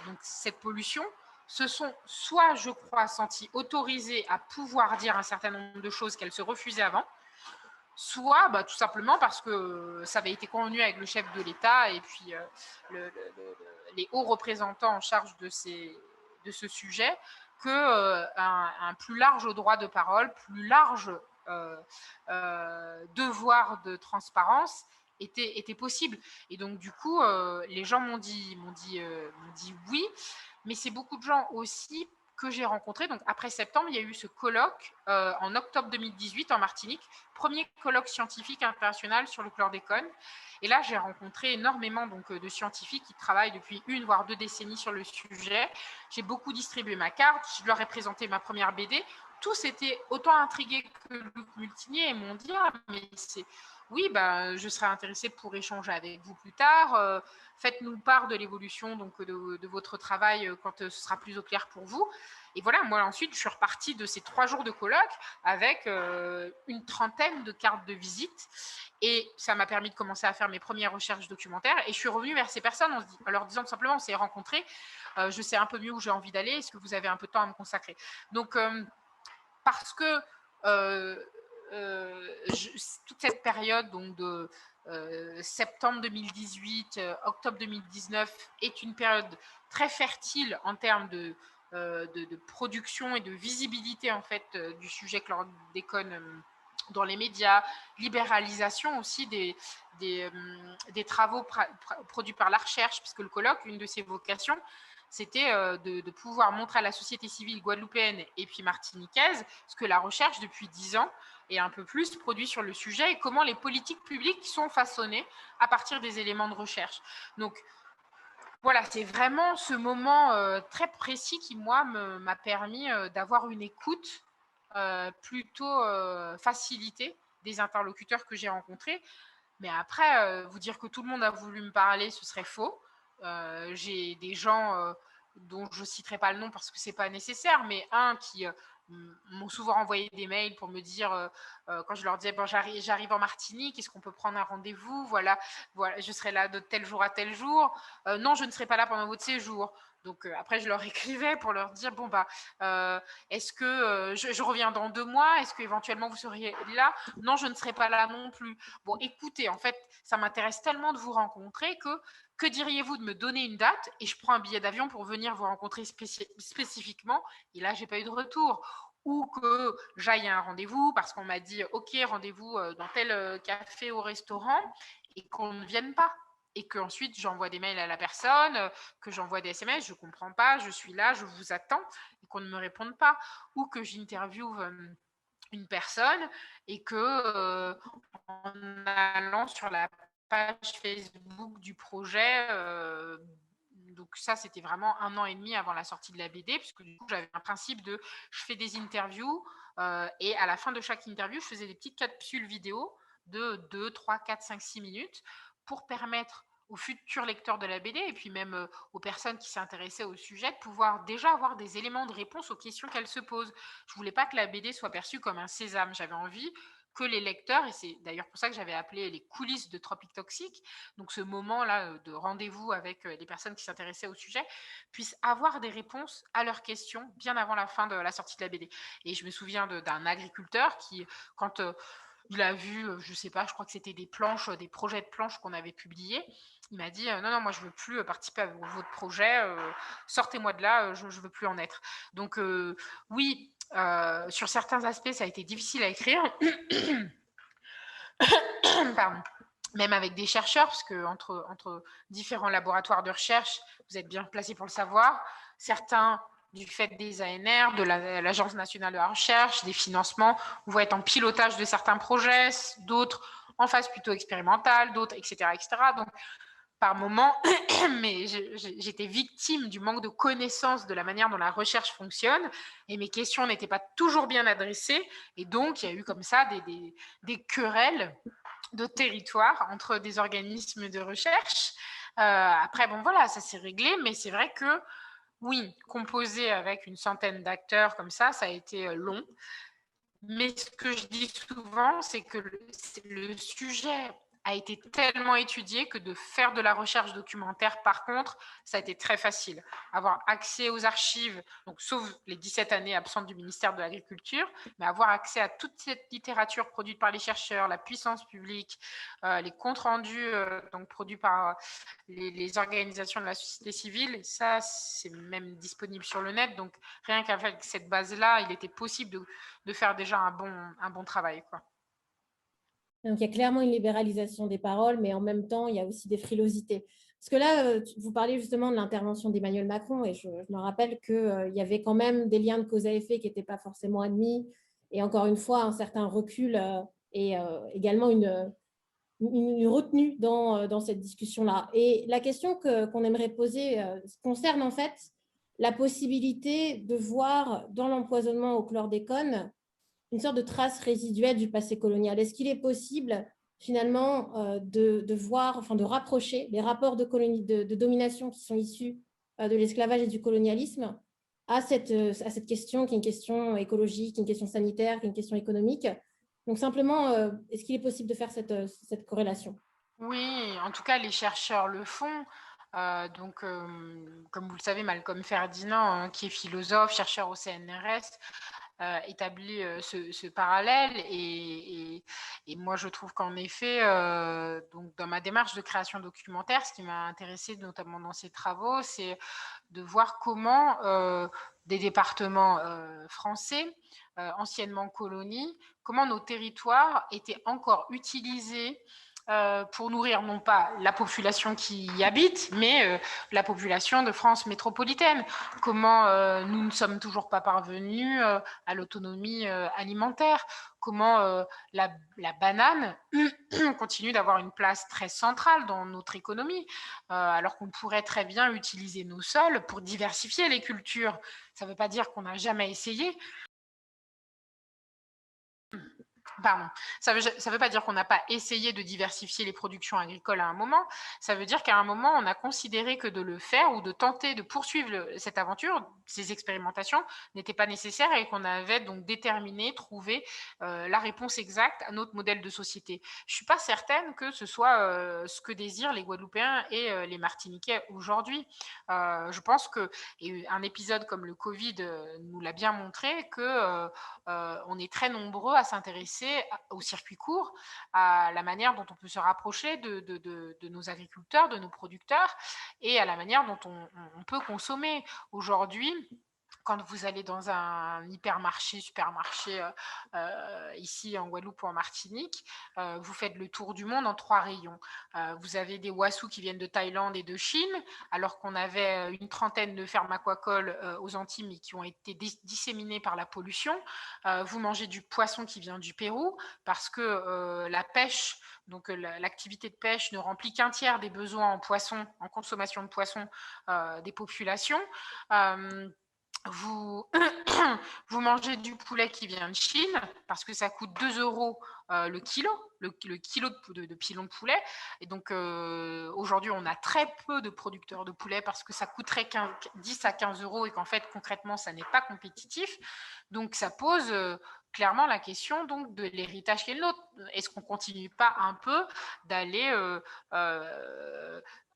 donc cette pollution se sont soit, je crois, senties autorisées à pouvoir dire un certain nombre de choses qu'elles se refusaient avant, soit tout simplement parce que ça avait été convenu avec le chef de l'État et puis les hauts représentants en charge de ce sujet qu'un plus large droit de parole, plus large devoir de transparence était possible. Et donc, du coup, les gens m'ont dit oui, mais c'est beaucoup de gens aussi, que j'ai rencontré. Donc, après septembre, il y a eu ce colloque en octobre 2018 en Martinique, premier colloque scientifique international sur le chlordécone. Et là, j'ai rencontré énormément de scientifiques qui travaillent depuis 1 voire 2 décennies sur le sujet. J'ai beaucoup distribué ma carte, je leur ai présenté ma première BD. Tous étaient autant intrigués que Luc Multinier et m'ont dit « Ah, mais c'est… Oui, je serais intéressée pour échanger avec vous plus tard. Faites-nous part de l'évolution de votre travail quand ce sera plus au clair pour vous. » Et voilà, moi ensuite, je suis repartie de ces 3 jours de colloque avec une trentaine de cartes de visite. Et ça m'a permis de commencer à faire mes premières recherches documentaires. Et je suis revenue vers ces personnes en leur disant tout simplement, on s'est rencontrés, je sais un peu mieux où j'ai envie d'aller, est-ce que vous avez un peu de temps à me consacrer? Donc, parce que toute cette période donc de septembre 2018, octobre 2019 est une période très fertile en termes de production et de visibilité en fait du sujet chlordécone dans les médias, libéralisation aussi des travaux produits par la recherche, puisque le colloque, une de ses vocations, c'était de pouvoir montrer à la société civile guadeloupéenne et puis martiniquaise ce que la recherche, depuis 10 ans et un peu plus, produit sur le sujet et comment les politiques publiques sont façonnées à partir des éléments de recherche. Donc, voilà, c'est vraiment ce moment très précis qui, moi, m'a permis d'avoir une écoute plutôt facilitée des interlocuteurs que j'ai rencontrés. Mais après, vous dire que tout le monde a voulu me parler, ce serait faux. J'ai des gens dont je ne citerai pas le nom parce que ce n'est pas nécessaire, mais qui m'ont souvent envoyé des mails pour me dire, quand je leur disais bon, j'arrive en Martinique, est-ce qu'on peut prendre un rendez-vous, voilà, je serai là de tel jour à tel jour. Non, je ne serai pas là pendant votre séjour. Donc après, je leur écrivais pour leur dire bon est-ce que je reviens dans 2 mois, est-ce qu'éventuellement vous seriez là? Non, je ne serai pas là non plus. Bon, écoutez, en fait, ça m'intéresse tellement de vous rencontrer que diriez-vous de me donner une date et je prends un billet d'avion pour venir vous rencontrer spécifiquement? Et là, j'ai pas eu de retour. Ou que j'aille à un rendez-vous parce qu'on m'a dit ok, rendez-vous dans tel café ou restaurant et qu'on ne vienne pas. Et qu'ensuite j'envoie des mails à la personne, que j'envoie des SMS, je ne comprends pas, je suis là, je vous attends, et qu'on ne me réponde pas. Ou que j'interviewe une personne et que en allant sur la page Facebook du projet, donc ça c'était vraiment 1 an et demi avant la sortie de la BD, puisque du coup j'avais un principe de je fais des interviews et à la fin de chaque interview je faisais des petites capsules vidéo de 2, 3, 4, 5, 6 minutes pour permettre aux futurs lecteurs de la BD et puis même aux personnes qui s'intéressaient au sujet de pouvoir déjà avoir des éléments de réponse aux questions qu'elles se posent. Je ne voulais pas que la BD soit perçue comme un sésame, j'avais envie que les lecteurs, et c'est d'ailleurs pour ça que j'avais appelé les coulisses de Tropique Toxique, donc ce moment-là de rendez-vous avec les personnes qui s'intéressaient au sujet, puissent avoir des réponses à leurs questions bien avant la fin de la sortie de la BD. Et je me souviens d'un agriculteur qui, quand il a vu, je ne sais pas, je crois que c'était des planches, des projets de planches qu'on avait publiés, il m'a dit non, non, moi je ne veux plus participer à votre projet, sortez-moi de là, je ne veux plus en être. Donc oui, sur certains aspects, ça a été difficile à écrire. Pardon. Même avec des chercheurs, parce que entre différents laboratoires de recherche, vous êtes bien placés pour le savoir. Certains, du fait des ANR, de l'Agence nationale de la recherche, des financements, vont être en pilotage de certains projets, d'autres en phase plutôt expérimentale, d'autres, etc., etc. Donc, par moment, mais j'étais victime du manque de connaissance de la manière dont la recherche fonctionne et mes questions n'étaient pas toujours bien adressées et donc il y a eu comme ça des querelles de territoire entre des organismes de recherche. Après, bon voilà, ça s'est réglé, mais c'est vrai que oui, composer avec une centaine d'acteurs comme ça a été long. Mais ce que je dis souvent, c'est que le sujet a été tellement étudié que de faire de la recherche documentaire, par contre, ça a été très facile. Avoir accès aux archives, donc sauf les 17 années absentes du ministère de l'Agriculture, mais avoir accès à toute cette littérature produite par les chercheurs, la puissance publique, les comptes rendus donc produits par les organisations de la société civile, ça, c'est même disponible sur le net. Donc, rien qu'avec cette base-là, il était possible de faire déjà un bon travail, quoi. Donc, il y a clairement une libéralisation des paroles, mais en même temps, il y a aussi des frilosités. Parce que là, vous parlez justement de l'intervention d'Emmanuel Macron, et je me rappelle qu'il y avait quand même des liens de cause à effet qui n'étaient pas forcément admis, et encore une fois, un certain recul et également une retenue dans cette discussion-là. Et la question qu'on aimerait poser concerne en fait la possibilité de voir dans l'empoisonnement au chlordécone une sorte de trace résiduelle du passé colonial. Est-ce qu'il est possible finalement de voir, enfin de rapprocher les rapports de domination qui sont issus de l'esclavage et du colonialisme à cette question qui est une question écologique, qui est une question sanitaire, qui est une question économique. Donc simplement, est-ce qu'il est possible de faire cette corrélation? Oui, en tout cas, les chercheurs le font. Comme vous le savez, Malcolm Ferdinand, hein, qui est philosophe, chercheur au CNRS, établit ce parallèle. Et moi, je trouve qu'en effet, donc dans ma démarche de création documentaire, ce qui m'a intéressé notamment dans ces travaux, c'est de voir comment des départements français, anciennement colonies, comment nos territoires étaient encore utilisés pour nourrir non pas la population qui y habite, mais la population de France métropolitaine. Comment nous ne sommes toujours pas parvenus à l'autonomie alimentaire, comment la banane continue d'avoir une place très centrale dans notre économie, alors qu'on pourrait très bien utiliser nos sols pour diversifier les cultures. Ça ne veut pas dire qu'on n'a jamais essayé. Pardon. Ça veut pas dire qu'on n'a pas essayé de diversifier les productions agricoles à un moment. Ça veut dire qu'à un moment, on a considéré que de le faire ou de tenter de poursuivre cette aventure, ces expérimentations, n'était pas nécessaire et qu'on avait donc déterminé, trouvé la réponse exacte à notre modèle de société. Je ne suis pas certaine que ce soit ce que désirent les Guadeloupéens et les Martiniquais aujourd'hui. Je pense qu'un épisode comme le Covid nous l'a bien montré que on est très nombreux à s'intéresser au circuit court, à la manière dont on peut se rapprocher de nos agriculteurs, de nos producteurs, et à la manière dont on peut consommer. Aujourd'hui, quand vous allez dans un hypermarché, supermarché, ici en Guadeloupe ou en Martinique, vous faites le tour du monde en 3 rayons. Vous avez des wassous qui viennent de Thaïlande et de Chine, alors qu'on avait une trentaine de fermes aquacoles aux Antilles, mais qui ont été disséminées par la pollution. Vous mangez du poisson qui vient du Pérou, parce que la pêche, donc l'activité de pêche ne remplit qu'un tiers des besoins en poisson, en consommation de poisson des populations. Vous, vous mangez du poulet qui vient de Chine parce que ça coûte 2 euros le kilo, le kilo de pilon de poulet. Et donc aujourd'hui, on a très peu de producteurs de poulet parce que ça coûterait 10 à 15 euros et qu'en fait, concrètement, ça n'est pas compétitif. Donc ça pose clairement la question donc, de l'héritage qui est le nôtre. Est-ce qu'on ne continue pas un peu d'aller...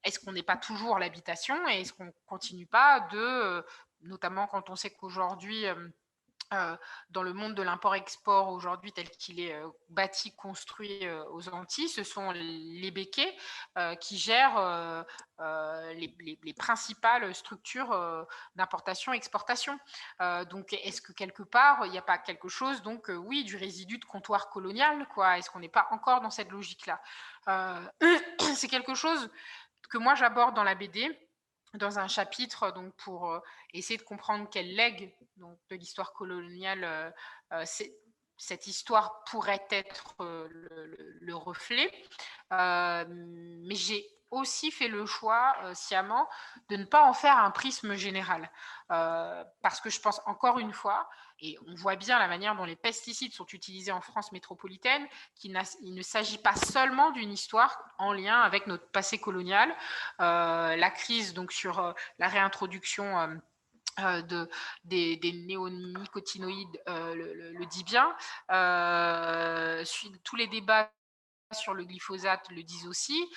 est-ce qu'on n'est pas toujours l'habitation et est-ce qu'on ne continue pas de notamment quand on sait qu'aujourd'hui, dans le monde de l'import-export aujourd'hui tel qu'il est bâti, construit aux Antilles, ce sont les béquets qui gèrent les principales structures d'importation-exportation. Donc, est-ce que quelque part, il n'y a pas quelque chose, donc oui, du résidu de comptoir colonial, quoi? Est-ce qu'on n'est pas encore dans cette logique-là? C'est quelque chose que moi j'aborde dans la BD, dans un chapitre donc pour essayer de comprendre quel legs donc, de l'histoire coloniale cette histoire pourrait être le reflet. Mais j'ai aussi fait le choix sciemment de ne pas en faire un prisme général. Parce que je pense encore une fois, et on voit bien la manière dont les pesticides sont utilisés en France métropolitaine, qu'il ne s'agit pas seulement d'une histoire en lien avec notre passé colonial. La crise donc sur la réintroduction des néonicotinoïdes le dit bien. Tous les débats sur le glyphosate le disent aussi.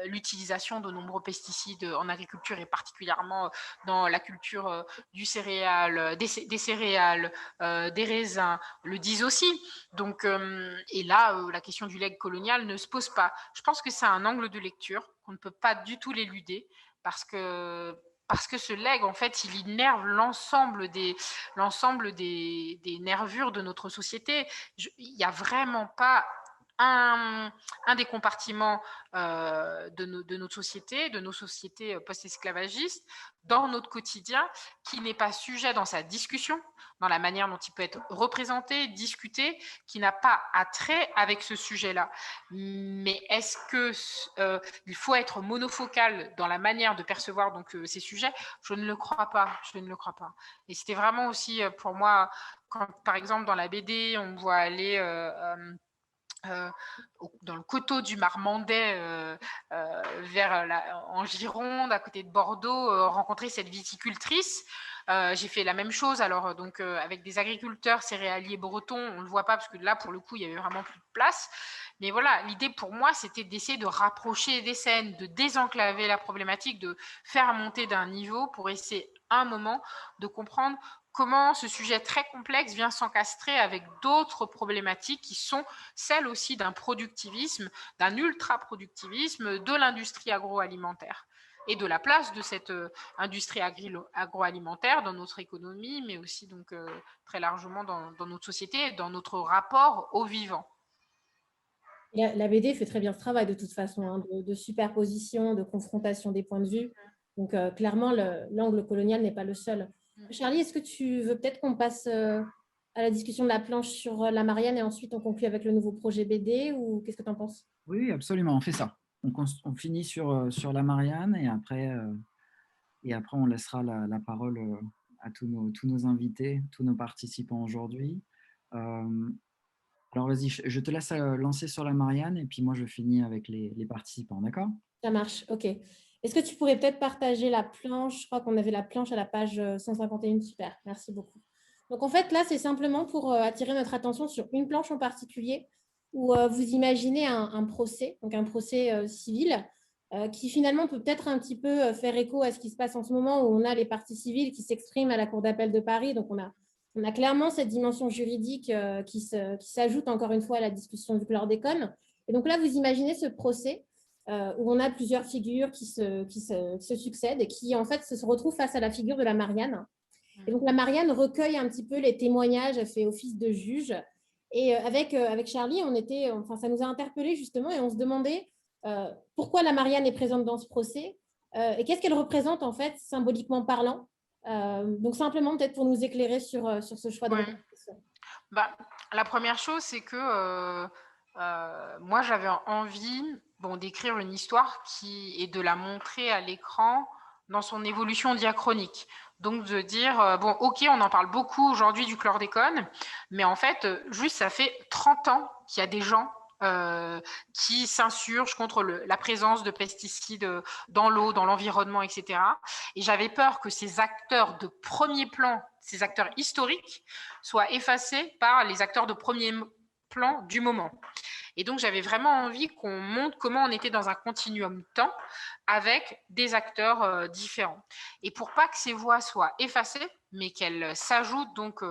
L'utilisation de nombreux pesticides en agriculture et particulièrement dans la culture du céréal, des céréales, des raisins le disent aussi. Donc, et là, la question du legs colonial ne se pose pas. Je pense que c'est un angle de lecture qu'on ne peut pas du tout l'éluder parce que ce legs, en fait, il innerve l'ensemble des nervures de notre société. Il n'y a vraiment pas un des compartiments de notre société, de nos sociétés post-esclavagistes, dans notre quotidien, qui n'est pas sujet dans sa discussion, dans la manière dont il peut être représenté, discuté, qui n'a pas attrait avec ce sujet-là. Mais est-ce qu'il faut être monofocal dans la manière de percevoir donc, ces sujets? Je ne le crois pas. Je ne le crois pas. Et c'était vraiment aussi pour moi, quand par exemple dans la BD, on me voit aller dans le coteau du Marmandais, en Gironde, à côté de Bordeaux, rencontrer cette viticultrice. J'ai fait la même chose alors donc avec des agriculteurs céréaliers bretons. On ne le voit pas parce que là pour le coup il y avait vraiment plus de place. Mais voilà, l'idée pour moi c'était d'essayer de rapprocher des scènes, de désenclaver la problématique, de faire monter d'un niveau pour essayer un moment de comprendre comment ce sujet très complexe vient s'encastrer avec d'autres problématiques qui sont celles aussi d'un productivisme, d'un ultra-productivisme, de l'industrie agroalimentaire et de la place de cette industrie agroalimentaire dans notre économie, mais aussi donc très largement dans notre société et dans notre rapport au vivant. La BD fait très bien ce travail de toute façon, hein, de superposition, de confrontation des points de vue. Donc, clairement, l'angle colonial n'est pas le seul. Charlie, est-ce que tu veux peut-être qu'on passe à la discussion de la planche sur la Marianne et ensuite on conclut avec le nouveau projet BD ou qu'est-ce que tu en penses? Oui, absolument, on fait ça. On finit sur la Marianne et après on laissera la parole à tous nos invités, tous nos participants aujourd'hui. Alors vas-y, je te laisse lancer sur la Marianne et puis moi je finis avec les participants, d'accord? Ça marche, ok. Est-ce que tu pourrais peut-être partager la planche? Je crois qu'on avait la planche à la page 151. Super, merci beaucoup. Donc en fait, là, c'est simplement pour attirer notre attention sur une planche en particulier où vous imaginez un procès, donc un procès civil, qui finalement peut peut-être un petit peu faire écho à ce qui se passe en ce moment où on a les parties civiles qui s'expriment à la Cour d'appel de Paris. Donc on a clairement cette dimension juridique qui s'ajoute encore une fois à la discussion du chlordécone. Et donc là, vous imaginez ce procès où on a plusieurs figures qui se succèdent et qui, en fait, se retrouvent face à la figure de la Marianne. Et donc, la Marianne recueille un petit peu les témoignages, elle fait office de juge. Et avec Charlie, ça nous a interpellés justement et on se demandait pourquoi la Marianne est présente dans ce procès et qu'est-ce qu'elle représente, en fait, symboliquement parlant. Donc, simplement, peut-être pour nous éclairer sur ce choix de représentation. La première chose, c'est que moi, j'avais envie d'écrire une histoire et de la montrer à l'écran dans son évolution diachronique. Donc, de dire, ok, on en parle beaucoup aujourd'hui du chlordécone, mais en fait, juste, ça fait 30 ans qu'il y a des gens qui s'insurgent contre la présence de pesticides dans l'eau, dans l'environnement, etc. Et j'avais peur que ces acteurs de premier plan, ces acteurs historiques, soient effacés par les acteurs de premier plan du moment. Et donc, j'avais vraiment envie qu'on montre comment on était dans un continuum temps avec des acteurs différents. Et pour pas que ces voix soient effacées, mais qu'elles s'ajoutent donc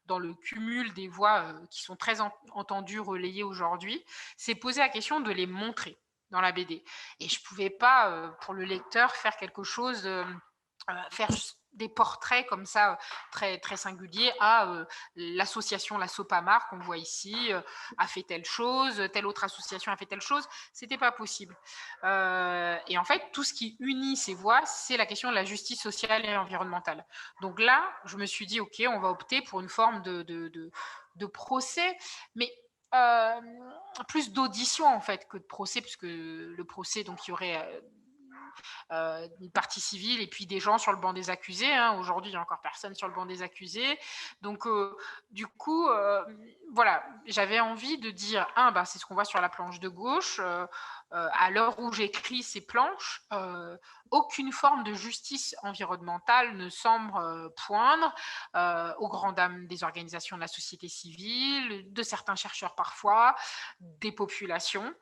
dans le cumul des voix qui sont très entendues, relayées aujourd'hui, c'est poser la question de les montrer dans la BD. Et je pouvais pas, pour le lecteur, faire quelque chose, faire des portraits comme ça très, très singuliers l'association La Sopamar qu'on voit ici a fait telle chose, telle autre association a fait telle chose, c'était pas possible. Et en fait, tout ce qui unit ces voix, c'est la question de la justice sociale et environnementale. Donc là, je me suis dit, ok, on va opter pour une forme de procès, mais plus d'audition en fait que de procès, puisque le procès, donc il y aurait une partie civile et puis des gens sur le banc des accusés. Aujourd'hui, il n'y a encore personne sur le banc des accusés. Donc, du coup, voilà, j'avais envie de dire, c'est ce qu'on voit sur la planche de gauche. À l'heure où j'écris ces planches, aucune forme de justice environnementale ne semble poindre aux grandes dames des organisations de la société civile, de certains chercheurs parfois, des populations.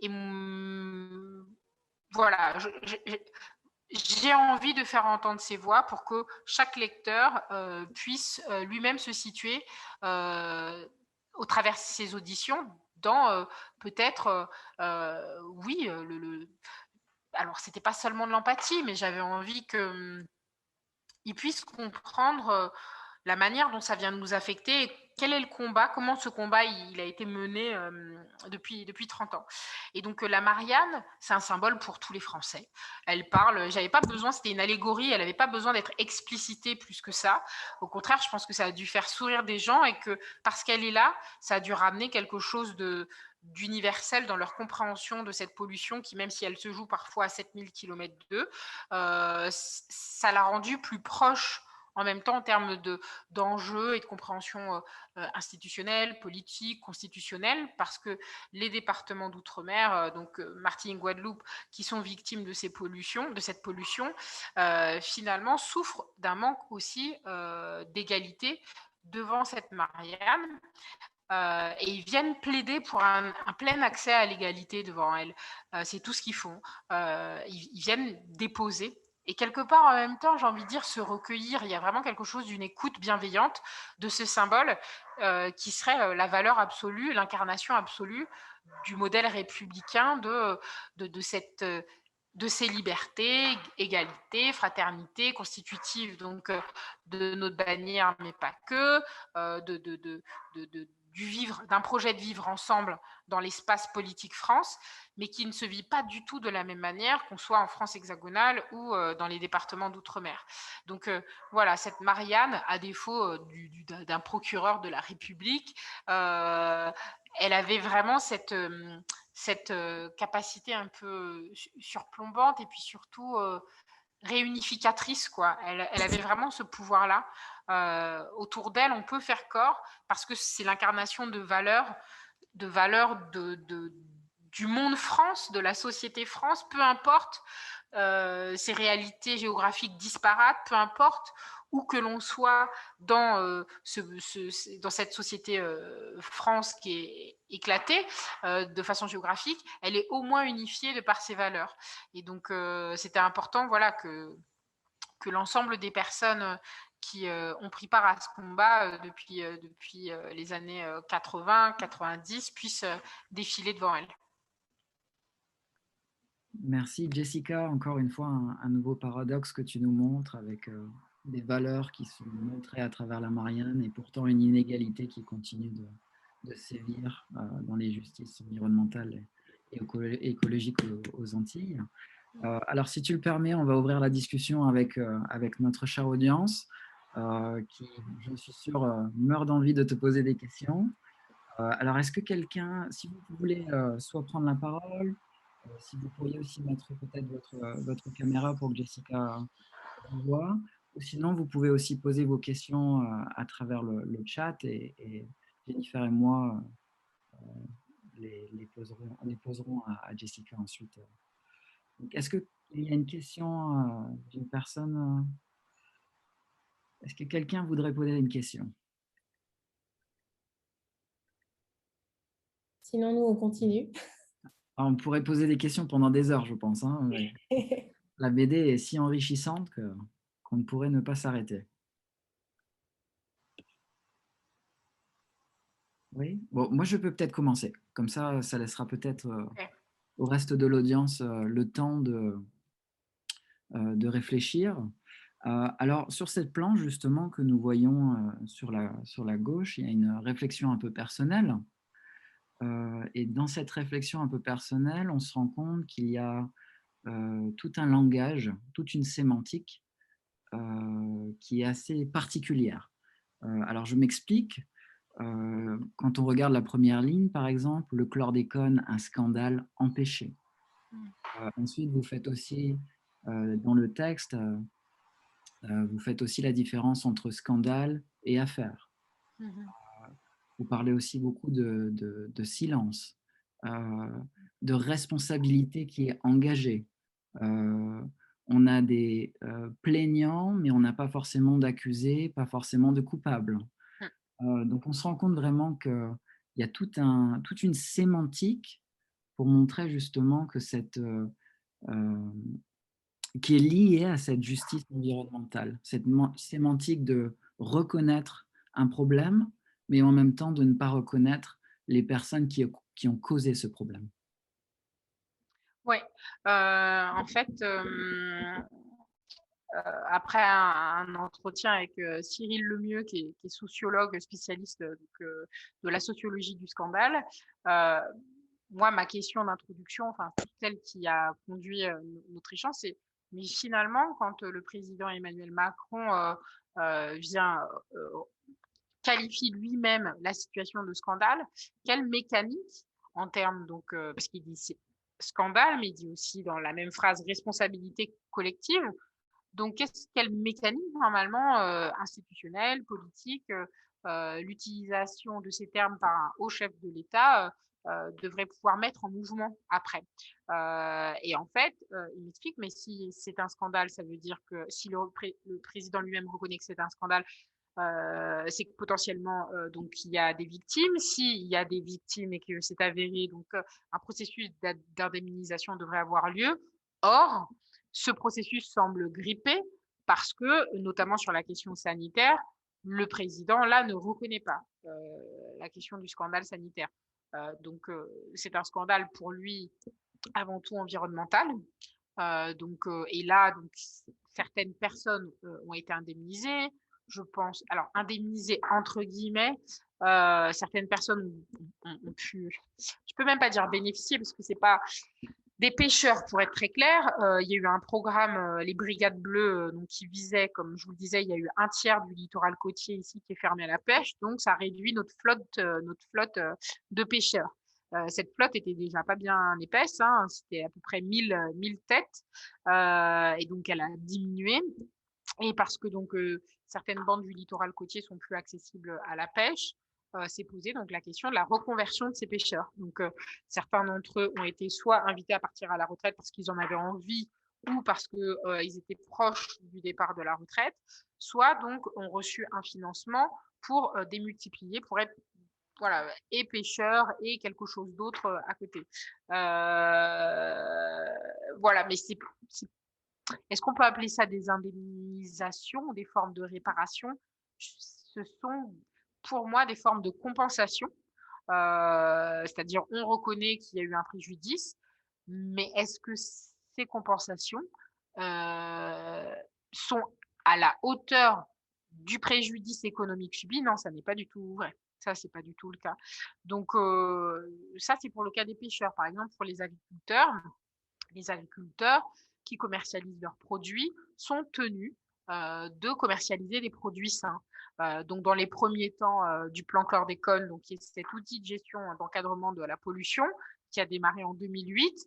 Et voilà, j'ai envie de faire entendre ces voix pour que chaque lecteur puisse lui-même se situer au travers de ces auditions dans peut-être, oui, alors c'était pas seulement de l'empathie, mais j'avais envie qu'il puisse comprendre la manière dont ça vient de nous affecter et quel est le combat, comment ce combat il a été mené depuis 30 ans. Et donc la Marianne, c'est un symbole pour tous les Français. Elle parle, j'avais pas besoin, c'était une allégorie, elle n'avait pas besoin d'être explicitée plus que ça. Au contraire, je pense que ça a dû faire sourire des gens et que parce qu'elle est là, ça a dû ramener quelque chose d'universel dans leur compréhension de cette pollution qui, même si elle se joue parfois à 7000 km d'eux, ça l'a rendue plus proche en même temps en termes d'enjeux et de compréhension institutionnelle, politique, constitutionnelle, parce que les départements d'outre-mer, donc Martinique, Guadeloupe, qui sont victimes de cette pollution, finalement souffrent d'un manque aussi d'égalité devant cette Marianne. Et ils viennent plaider pour un plein accès à l'égalité devant elle. C'est tout ce qu'ils font. Ils viennent déposer. Et quelque part, en même temps, j'ai envie de dire, se recueillir. Il y a vraiment quelque chose d'une écoute bienveillante de ce symbole qui serait la valeur absolue, l'incarnation absolue du modèle républicain de ces libertés, égalité, fraternité, constitutive donc de notre bannière, mais pas que, d'un projet de vivre ensemble dans l'espace politique France, mais qui ne se vit pas du tout de la même manière qu'on soit en France hexagonale ou dans les départements d'outre-mer. Donc voilà, cette Marianne, à défaut d'un procureur de la République, elle avait vraiment cette capacité un peu surplombante et puis surtout réunificatrice, quoi. Elle avait vraiment ce pouvoir-là. Autour d'elle, on peut faire corps parce que c'est l'incarnation de valeurs du monde France, de la société France, peu importe ces réalités géographiques disparates, peu importe où que l'on soit dans, dans cette société France qui est éclatée de façon géographique, elle est au moins unifiée de par ses valeurs. Et donc, c'était important voilà, que l'ensemble des personnes qui ont pris part à ce combat depuis les années 80-90 puissent défiler devant elle. Merci Jessica, encore une fois un nouveau paradoxe que tu nous montres avec des valeurs qui sont montrées à travers la Marianne et pourtant une inégalité qui continue de sévir dans les justices environnementales et écologiques aux Antilles. Alors si tu le permets, on va ouvrir la discussion avec notre chère audience qui, je suis sûr, meurt d'envie de te poser des questions. Alors est-ce que quelqu'un, si vous voulez soit prendre la parole, si vous pourriez aussi mettre peut-être votre caméra pour que Jessica vous voit, ou sinon vous pouvez aussi poser vos questions à travers le chat et Jennifer et moi les poserons à Jessica ensuite. Est-ce qu'il y a une question d'une personne Est-ce que quelqu'un voudrait poser une question? Sinon, nous, on continue. Alors, on pourrait poser des questions pendant des heures, je pense. Hein, la BD est si enrichissante qu'on ne pourrait ne pas s'arrêter. Oui. Bon, moi, je peux peut-être commencer. Comme ça laissera peut-être au reste de l'audience le temps de réfléchir. Alors, sur cette planche, justement, que nous voyons sur la gauche, il y a une réflexion un peu personnelle. Et dans cette réflexion un peu personnelle, on se rend compte qu'il y a tout un langage, toute une sémantique qui est assez particulière. Alors, je m'explique. Quand on regarde la première ligne, par exemple, le chlordécone, un scandale empêché. Ensuite, vous faites aussi, dans le texte, vous faites aussi la différence entre scandale et affaire. Vous parlez aussi beaucoup de silence, de responsabilité qui est engagée. On a des plaignants, mais on n'a pas forcément d'accusés, pas forcément de coupables. Donc, on se rend compte vraiment qu'il y a toute une sémantique pour montrer justement que qui est liée à cette justice environnementale, cette sémantique de reconnaître un problème, mais en même temps de ne pas reconnaître les personnes qui ont causé ce problème. Oui, en fait, après un entretien avec Cyril Lemieux, qui est sociologue spécialiste de la sociologie du scandale. Moi, ma question d'introduction, enfin celle qui a conduit notre échange, c'est mais finalement, quand le président Emmanuel Macron vient qualifie lui-même la situation de scandale, quel mécanisme en termes donc parce qu'il dit scandale, mais il dit aussi dans la même phrase responsabilité collective. Donc, quel mécanisme, normalement, institutionnel, politique, l'utilisation de ces termes par un haut chef de l'État devrait pouvoir mettre en mouvement après. Et en fait, il m'explique, mais si c'est un scandale, ça veut dire que si le président lui-même reconnaît que c'est un scandale, c'est que potentiellement donc il y a des victimes. S'il y a des victimes et que c'est avéré, donc un processus d'indemnisation devrait avoir lieu. Or, ce processus semble grippé parce que, notamment sur la question sanitaire, le président, là, ne reconnaît pas la question du scandale sanitaire. Donc, c'est un scandale pour lui avant tout environnemental. Et là, donc, certaines personnes ont été indemnisées, je pense. Alors, indemnisées entre guillemets, certaines personnes ont pu, je peux même pas dire bénéficier parce que c'est pas des pêcheurs, pour être très clair. Il y a eu un programme, les Brigades Bleues, donc, qui visait, comme je vous le disais, il y a eu un tiers du littoral côtier ici qui est fermé à la pêche, donc ça réduit notre flotte de pêcheurs. Cette flotte était déjà pas bien épaisse, hein, c'était à peu près 1000 têtes, et donc elle a diminué. Et parce que donc certaines bandes du littoral côtier sont plus accessibles à la pêche, s'est posée donc la question de la reconversion de ces pêcheurs. Donc certains d'entre eux ont été soit invités à partir à la retraite parce qu'ils en avaient envie ou parce qu'ils étaient proches du départ de la retraite, soit donc ont reçu un financement pour démultiplier, pour être voilà, et pêcheurs et quelque chose d'autre à côté. Voilà, mais est-ce qu'on peut appeler ça des indemnisations ou des formes de réparation? Ce sont pour moi des formes de compensation, c'est-à-dire on reconnaît qu'il y a eu un préjudice, mais est-ce que ces compensations sont à la hauteur du préjudice économique subi? Non, ça n'est pas du tout vrai. Ça, c'est pas du tout le cas. Donc, ça, c'est pour le cas des pêcheurs. Par exemple, pour les agriculteurs qui commercialisent leurs produits sont tenus de commercialiser des produits sains. Donc, dans les premiers temps du plan chlordécone, donc qui est cet outil de gestion d'encadrement de la pollution qui a démarré en 2008,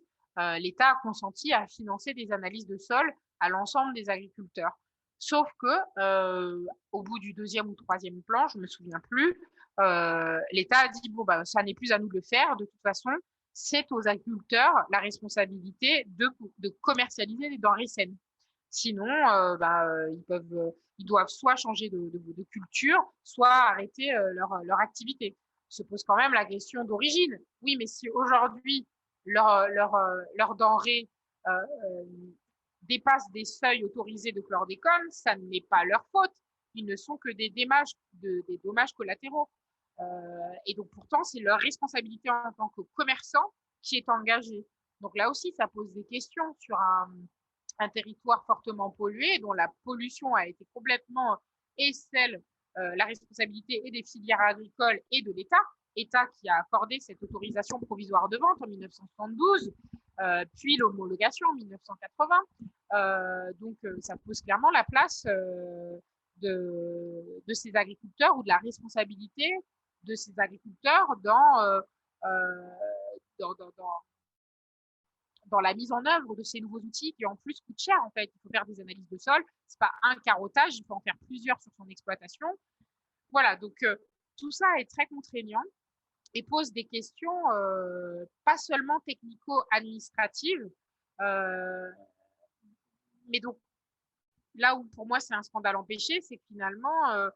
l'État a consenti à financer des analyses de sol à l'ensemble des agriculteurs. Sauf que, au bout du deuxième ou troisième plan, je ne me souviens plus, l'État a dit bon, bah, ça n'est plus à nous de le faire. De toute façon, c'est aux agriculteurs la responsabilité de commercialiser les denrées saines. Sinon, ils doivent soit changer de culture, soit arrêter leur activité. Se pose quand même la question d'origine. Oui, mais si aujourd'hui leurs denrées dépassent des seuils autorisés de chlordécone, ça n'est pas leur faute. Ils ne sont que des dommages collatéraux. Et donc pourtant, c'est leur responsabilité en tant que commerçant qui est engagée. Donc là aussi, ça pose des questions sur un territoire fortement pollué, dont la pollution a été complètement la responsabilité et des filières agricoles et de l'État, État qui a accordé cette autorisation provisoire de vente en 1972, puis l'homologation en 1980. Donc ça pose clairement la place de ces agriculteurs ou de la responsabilité de ces agriculteurs dans la mise en œuvre de ces nouveaux outils qui en plus coûtent cher. En fait, il faut faire des analyses de sol, c'est pas un carottage, il faut en faire plusieurs sur son exploitation. Voilà, donc tout ça est très contraignant et pose des questions pas seulement technico-administratives, mais donc là où pour moi c'est un scandale empêché, c'est que finalement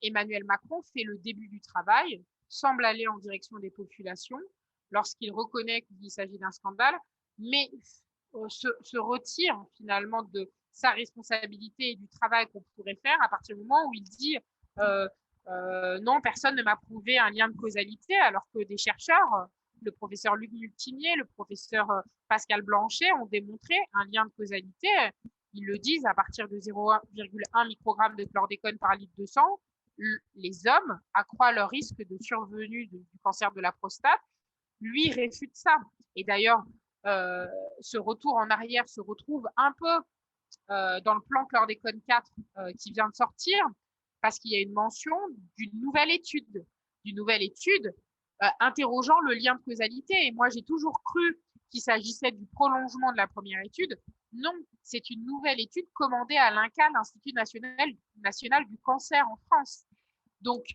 Emmanuel Macron fait le début du travail, semble aller en direction des populations lorsqu'il reconnaît qu'il s'agit d'un scandale, mais se retire finalement de sa responsabilité et du travail qu'on pourrait faire à partir du moment où il dit non, personne ne m'a prouvé un lien de causalité, alors que des chercheurs, le professeur Luc Multinier, le professeur Pascal Blanchet ont démontré un lien de causalité Ils le disent, à partir de 0,1 microgramme de chlordécone par litre de sang, les hommes accroissent leur risque de survenue du cancer de la prostate. Lui réfute ça. Et d'ailleurs, ce retour en arrière se retrouve un peu dans le plan chlordécone 4 qui vient de sortir, parce qu'il y a une mention d'une nouvelle étude interrogeant le lien de causalité. Et moi, j'ai toujours cru qu'il s'agissait du prolongement de la première étude. Non, c'est une nouvelle étude commandée à l'INCa, l'Institut national du cancer en France. Donc,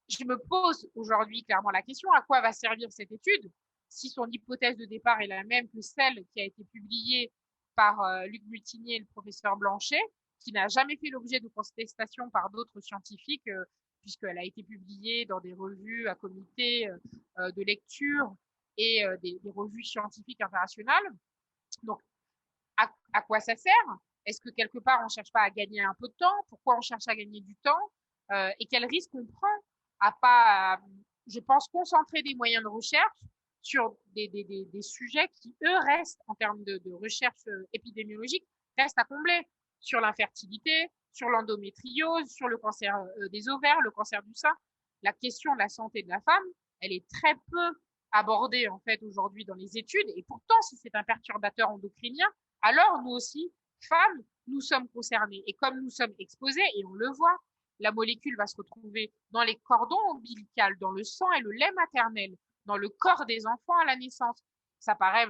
je me pose aujourd'hui clairement la question, à quoi va servir cette étude si son hypothèse de départ est la même que celle qui a été publiée par Luc Multinier et le professeur Blanchet, qui n'a jamais fait l'objet de contestation par d'autres scientifiques, puisqu'elle a été publiée dans des revues à comité de lecture et des revues scientifiques internationales. Donc, à quoi ça sert? Est-ce que quelque part, on ne cherche pas à gagner un peu de temps? Pourquoi on cherche à gagner du temps? Et quel risque on prend à pas, je pense, concentrer des moyens de recherche sur des sujets qui, eux, restent, en termes de recherche épidémiologique, restent à combler, sur l'infertilité, sur l'endométriose, sur le cancer des ovaires, le cancer du sein. La question de la santé de la femme, elle est très peu abordée, en fait, aujourd'hui dans les études. Et pourtant, si c'est un perturbateur endocrinien, alors nous aussi, femmes, nous sommes concernées. Et comme nous sommes exposées, et on le voit, la molécule va se retrouver dans les cordons ombilicaux, dans le sang et le lait maternel, dans le corps des enfants à la naissance. Ça paraît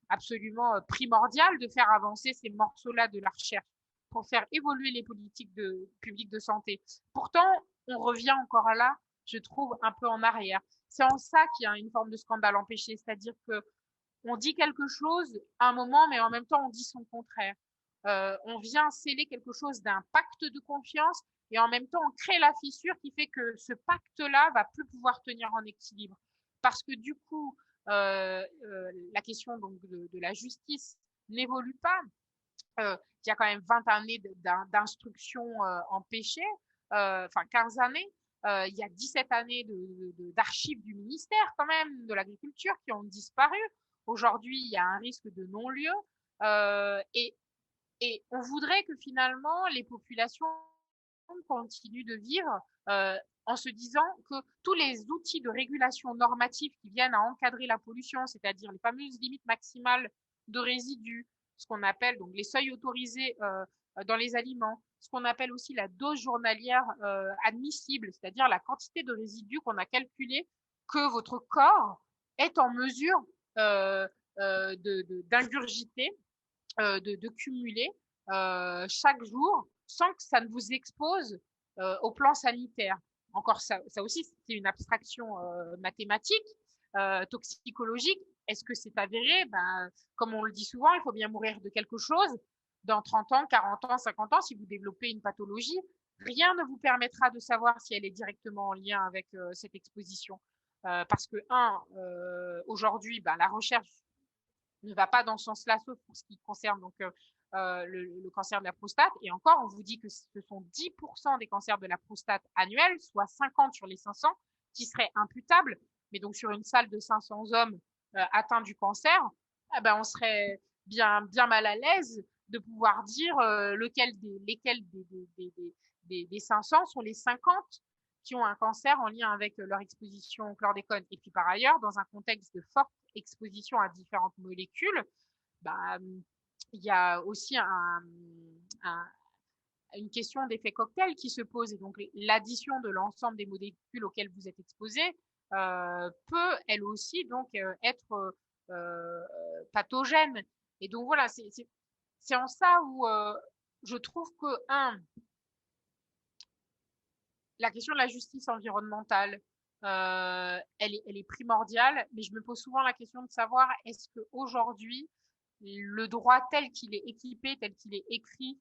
absolument primordial de faire avancer ces morceaux-là de la recherche pour faire évoluer les politiques publiques de santé. Pourtant, on revient encore là, je trouve, un peu en arrière. C'est en ça qu'il y a une forme de scandale empêché, c'est-à-dire que on dit quelque chose à un moment, mais en même temps, on dit son contraire. On vient sceller quelque chose d'un pacte de confiance et en même temps, on crée la fissure qui fait que ce pacte-là va plus pouvoir tenir en équilibre. Parce que du coup, la question donc, de la justice n'évolue pas. Il y a quand même 20 années d'instruction empêchée, enfin 15 années. Il y a 17 années d'archives du ministère quand même de l'Agriculture qui ont disparu. Aujourd'hui, il y a un risque de non-lieu. Et on voudrait que finalement, les populations continuent de vivre en se disant que tous les outils de régulation normative qui viennent à encadrer la pollution, c'est-à-dire les fameuses limites maximales de résidus, ce qu'on appelle donc les seuils autorisés dans les aliments, ce qu'on appelle aussi la dose journalière admissible, c'est-à-dire la quantité de résidus qu'on a calculé que votre corps est en mesure d'ingurgiter, de cumuler chaque jour sans que ça ne vous expose au plan sanitaire. Encore ça aussi, c'est une abstraction mathématique, toxicologique. Est-ce que c'est avéré? Comme on le dit souvent, il faut bien mourir de quelque chose. Dans 30 ans, 40 ans, 50 ans, si vous développez une pathologie, rien ne vous permettra de savoir si elle est directement en lien avec cette exposition. Parce que, aujourd'hui, la recherche ne va pas dans ce sens-là, sauf pour ce qui concerne donc, le cancer de la prostate. Et encore, on vous dit que ce sont 10% des cancers de la prostate annuels, soit 50 sur les 500, qui seraient imputables. Mais donc, sur une salle de 500 hommes atteints du cancer, on serait bien mal à l'aise de pouvoir dire lesquels des 500 sont les 50 qui ont un cancer en lien avec leur exposition au chlordécone. Et puis par ailleurs, dans un contexte de forte exposition à différentes molécules, il y a aussi une question d'effet cocktail qui se pose. Et donc, l'addition de l'ensemble des molécules auxquelles vous êtes exposé peut, elle aussi, donc, être pathogène. Et donc, voilà, c'est en ça où je trouve que, la question de la justice environnementale, elle est primordiale, mais je me pose souvent la question de savoir est-ce qu'aujourd'hui, le droit tel qu'il est équipé, tel qu'il est écrit,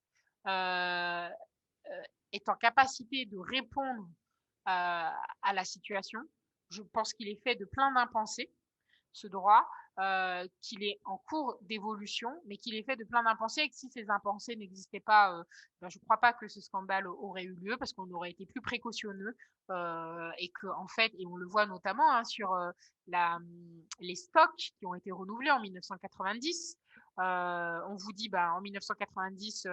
est en capacité de répondre à la situation. Je pense qu'il est fait de plein d'impensés, ce droit, qu'il est en cours d'évolution, mais qu'il est fait de plein d'impensés et que si ces impensés n'existaient pas, je ne crois pas que ce scandale aurait eu lieu parce qu'on aurait été plus précautionneux et que en fait, et on le voit notamment sur les stocks qui ont été renouvelés en 1990, On vous dit en 1990,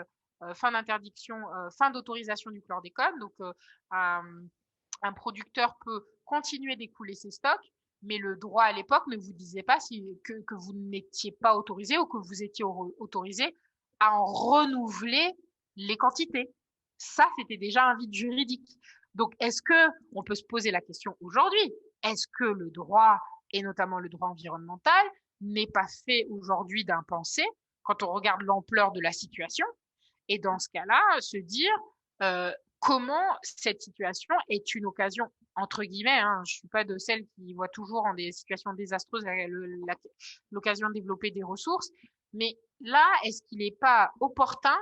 fin d'interdiction, fin d'autorisation du chlordécone. Donc, un producteur peut continuer d'écouler ses stocks, mais le droit à l'époque ne vous disait pas que vous n'étiez pas autorisé ou que vous étiez autorisé à en renouveler les quantités. Ça, c'était déjà un vide juridique. Donc, est-ce que on peut se poser la question aujourd'hui, est-ce que le droit, et notamment le droit environnemental, n'est pas fait aujourd'hui d'impensé quand on regarde l'ampleur de la situation? Et dans ce cas-là, se dire comment cette situation est une occasion, entre guillemets, hein, je ne suis pas de celles qui voient toujours en des situations désastreuses l'occasion de développer des ressources, mais là, est-ce qu'il n'est pas opportun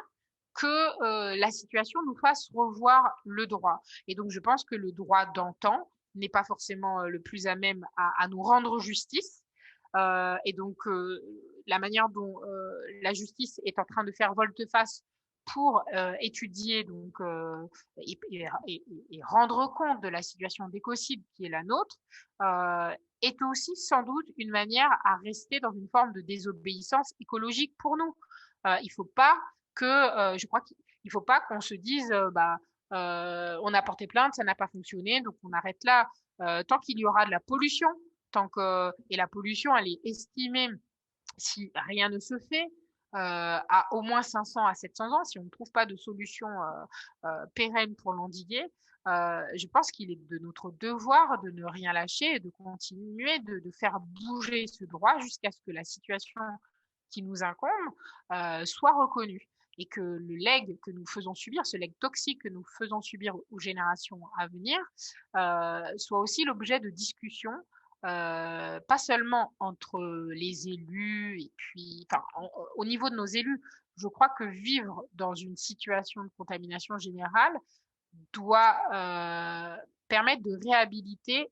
que la situation nous fasse revoir le droit? Et donc, je pense que le droit d'antan n'est pas forcément le plus à même à nous rendre justice. Et donc, la manière dont la justice est en train de faire volte-face pour étudier donc, et rendre compte de la situation d'écocide qui est la nôtre, est aussi sans doute une manière à rester dans une forme de désobéissance écologique pour nous. Il faut pas que, je crois qu'il faut pas qu'on se dise, on a porté plainte, ça n'a pas fonctionné, donc on arrête là. Tant qu'il y aura de la pollution, et la pollution, elle est estimée, si rien ne se fait, à au moins 500 à 700 ans, si on ne trouve pas de solution pérenne pour l'endiguer. Je pense qu'il est de notre devoir de ne rien lâcher et de continuer de faire bouger ce droit jusqu'à ce que la situation qui nous incombe soit reconnue et que le legs que nous faisons subir, ce legs toxique que nous faisons subir aux générations à venir, soit aussi l'objet de discussions, pas seulement entre les élus et puis, enfin, au niveau de nos élus. Je crois que vivre dans une situation de contamination générale doit permettre de réhabiliter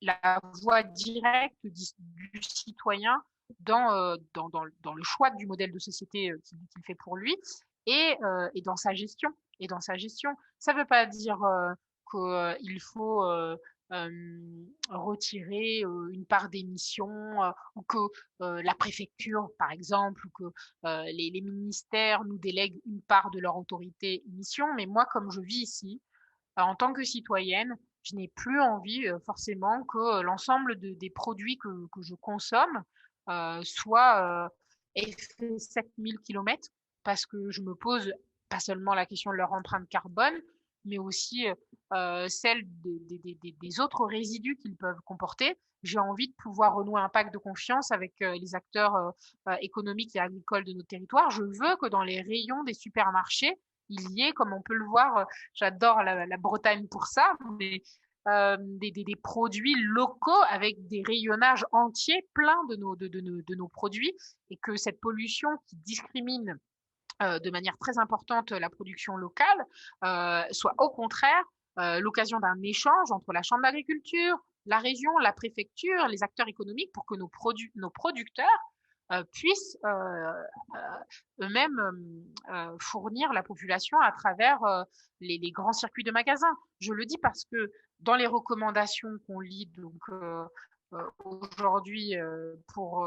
la voie directe du citoyen dans le choix du modèle de société qu'il fait pour lui et dans sa gestion. Et dans sa gestion, ça ne veut pas dire qu'il faut retirer une part des missions ou que la préfecture, par exemple, ou que les ministères nous délèguent une part de leur autorité et mission. Mais moi, comme je vis ici, en tant que citoyenne, je n'ai plus envie forcément que l'ensemble des produits que je consomme soient aient fait 7000 km parce que je me pose pas seulement la question de leur empreinte carbone, mais aussi celle des autres résidus qu'ils peuvent comporter. J'ai envie de pouvoir renouer un pacte de confiance avec les acteurs économiques et agricoles de nos territoires. Je veux que dans les rayons des supermarchés, il y ait, comme on peut le voir, j'adore la Bretagne pour ça, mais des produits locaux avec des rayonnages entiers pleins de nos produits et que cette pollution qui discrimine de manière très importante la production locale soit au contraire l'occasion d'un échange entre la Chambre d'agriculture, la région, la préfecture, les acteurs économiques pour que nos producteurs puissent eux-mêmes fournir la population à travers les grands circuits de magasins. Je le dis parce que dans les recommandations qu'on lit donc aujourd'hui pour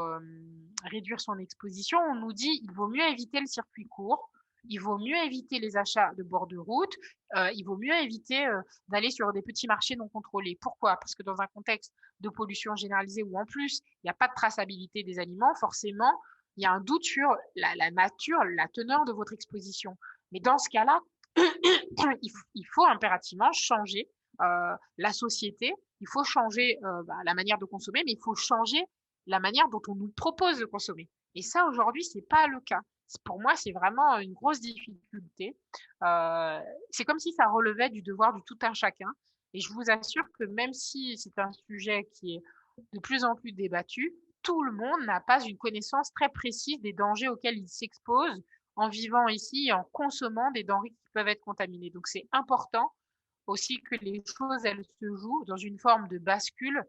réduire son exposition, on nous dit il vaut mieux éviter le circuit court, il vaut mieux éviter les achats de bord de route, il vaut mieux éviter d'aller sur des petits marchés non contrôlés. Pourquoi? Parce que dans un contexte de pollution généralisée où en plus il n'y a pas de traçabilité des aliments, forcément il y a un doute sur la nature, la teneur de votre exposition. Mais dans ce cas-là, il faut impérativement changer la société, il faut changer la manière de consommer, mais il faut changer la manière dont on nous propose de consommer. Et ça, aujourd'hui, ce n'est pas le cas. Pour moi, c'est vraiment une grosse difficulté. C'est comme si ça relevait du devoir du tout un chacun. Et je vous assure que même si c'est un sujet qui est de plus en plus débattu, tout le monde n'a pas une connaissance très précise des dangers auxquels il s'expose en vivant ici et en consommant des denrées qui peuvent être contaminées. Donc, c'est important aussi que les choses, elles se jouent dans une forme de bascule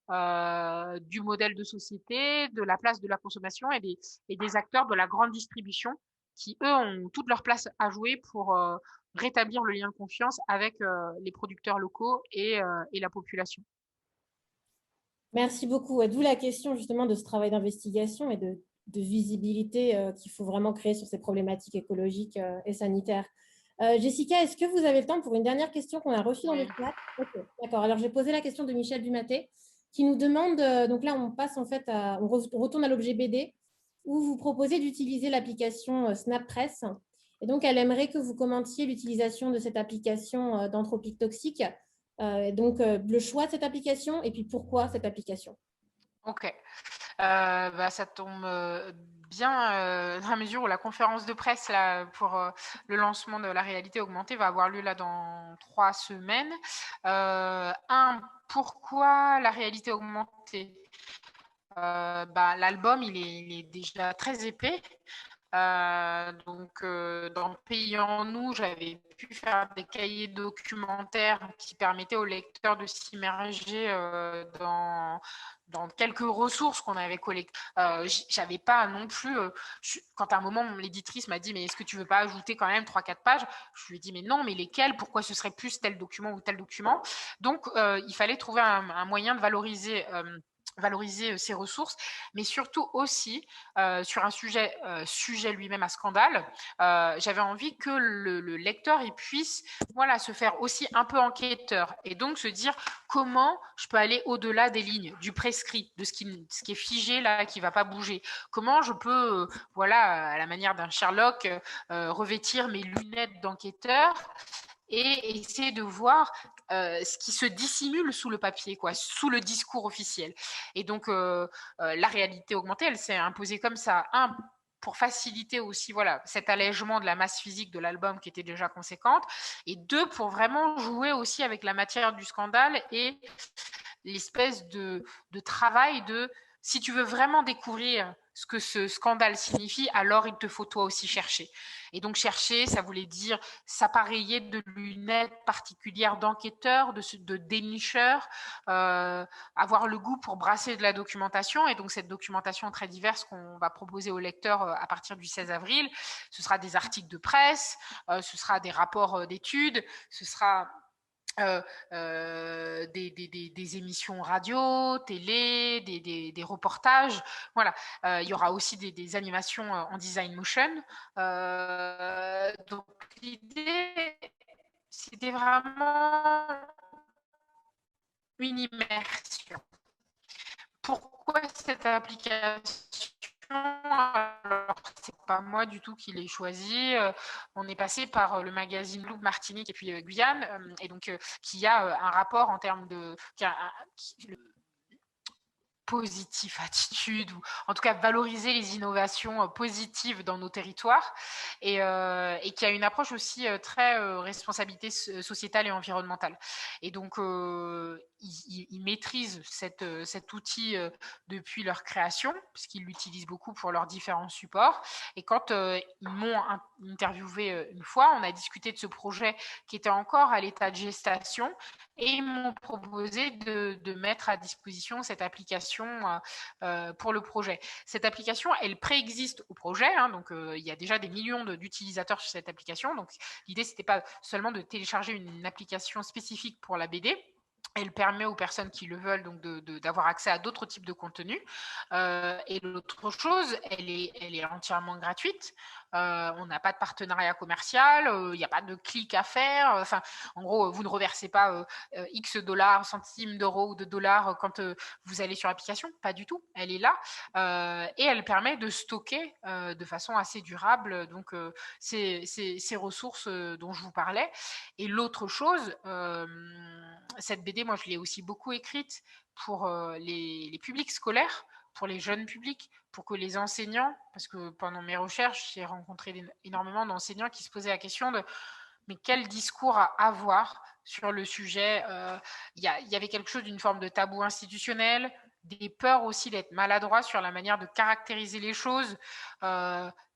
du modèle de société, de la place de la consommation et des acteurs de la grande distribution qui, eux, ont toute leur place à jouer pour rétablir le lien de confiance avec les producteurs locaux et la population. Merci beaucoup. D'où la question justement de ce travail d'investigation et de visibilité qu'il faut vraiment créer sur ces problématiques écologiques et sanitaires. Jessica, est-ce que vous avez le temps pour une dernière question qu'on a reçue dans le chat? Ok, d'accord. Alors, j'ai posé la question de Michel Dumaté qui nous demande, donc là, on passe en fait on retourne à l'objet BD où vous proposez d'utiliser l'application SnapPress. Et donc, elle aimerait que vous commentiez l'utilisation de cette application d'Anthropique Toxique. Donc, le choix de cette application et puis pourquoi cette application. Ok. Ça tombe bien dans la mesure où la conférence de presse là, pour le lancement de la réalité augmentée va avoir lieu là dans 3 semaines. Pourquoi la réalité augmentée? L'album, il est déjà très épais. Dans Pays en nous, j'avais pu faire des cahiers documentaires qui permettaient aux lecteurs de s'immerger dans quelques ressources qu'on avait collectées. J'avais pas non plus, quand à un moment l'éditrice m'a dit mais est-ce que tu veux pas ajouter quand même 3-4 pages, je lui ai dit mais non, mais lesquelles, pourquoi ce serait plus tel document ou tel document. Donc il fallait trouver un moyen de valoriser ces ressources, mais surtout aussi sur un sujet lui-même à scandale, j'avais envie que le lecteur il puisse se faire aussi un peu enquêteur et donc se dire comment je peux aller au-delà des lignes, du prescrit, de ce qui est figé là, qui ne va pas bouger. Comment je peux, à la manière d'un Sherlock, revêtir mes lunettes d'enquêteur et essayer de voir ce qui se dissimule sous le papier, sous le discours officiel. Et donc, la réalité augmentée, elle s'est imposée comme ça. Pour faciliter aussi cet allègement de la masse physique de l'album qui était déjà conséquente, et 2, pour vraiment jouer aussi avec la matière du scandale et l'espèce de travail de si tu veux vraiment découvrir ce que ce scandale signifie, alors il te faut toi aussi chercher. Et donc chercher, ça voulait dire s'appareiller de lunettes particulières d'enquêteurs, de dénicheurs, avoir le goût pour brasser de la documentation. Et donc cette documentation très diverse qu'on va proposer aux lecteurs à partir du 16 avril, ce sera des articles de presse, ce sera des rapports d'études, ce sera des émissions radio, télé, des reportages. Voilà. Il y aura aussi des animations en design motion. Donc l'idée, c'était vraiment une immersion. Pourquoi cette application? Alors, c'est pas moi du tout qui l'ai choisi. On est passé par le magazine Loop Martinique et puis Guyane, et donc qui a un rapport en termes de positive attitude, ou en tout cas valoriser les innovations positives dans nos territoires, et qui a une approche aussi très responsabilité sociétale et environnementale. Et donc, ils maîtrisent cet outil depuis leur création, puisqu'ils l'utilisent beaucoup pour leurs différents supports. Et quand ils m'ont interviewé une fois, on a discuté de ce projet qui était encore à l'état de gestation, et ils m'ont proposé de mettre à disposition cette application pour le projet. Cette application, elle préexiste au projet, donc il y a déjà des millions d'utilisateurs sur cette application. Donc l'idée, c'était pas seulement de télécharger une application spécifique pour la BD. Elle permet aux personnes qui le veulent donc d'avoir accès à d'autres types de contenus. Et l'autre chose, elle est entièrement gratuite. On n'a pas de partenariat commercial, il n'y a pas de clic à faire. Enfin, en gros, vous ne reversez pas X dollars, centimes d'euros ou de dollars quand vous allez sur l'application. Pas du tout. Elle est là. Et elle permet de stocker de façon assez durable donc, ces ressources dont je vous parlais. Et l'autre chose, cette BD, moi, je l'ai aussi beaucoup écrite pour les publics scolaires, pour les jeunes publics, pour que les enseignants, parce que pendant mes recherches, j'ai rencontré énormément d'enseignants qui se posaient la question de mais quel discours à avoir sur le sujet. Il y avait quelque chose d'une forme de tabou institutionnel, des peurs aussi d'être maladroit sur la manière de caractériser les choses.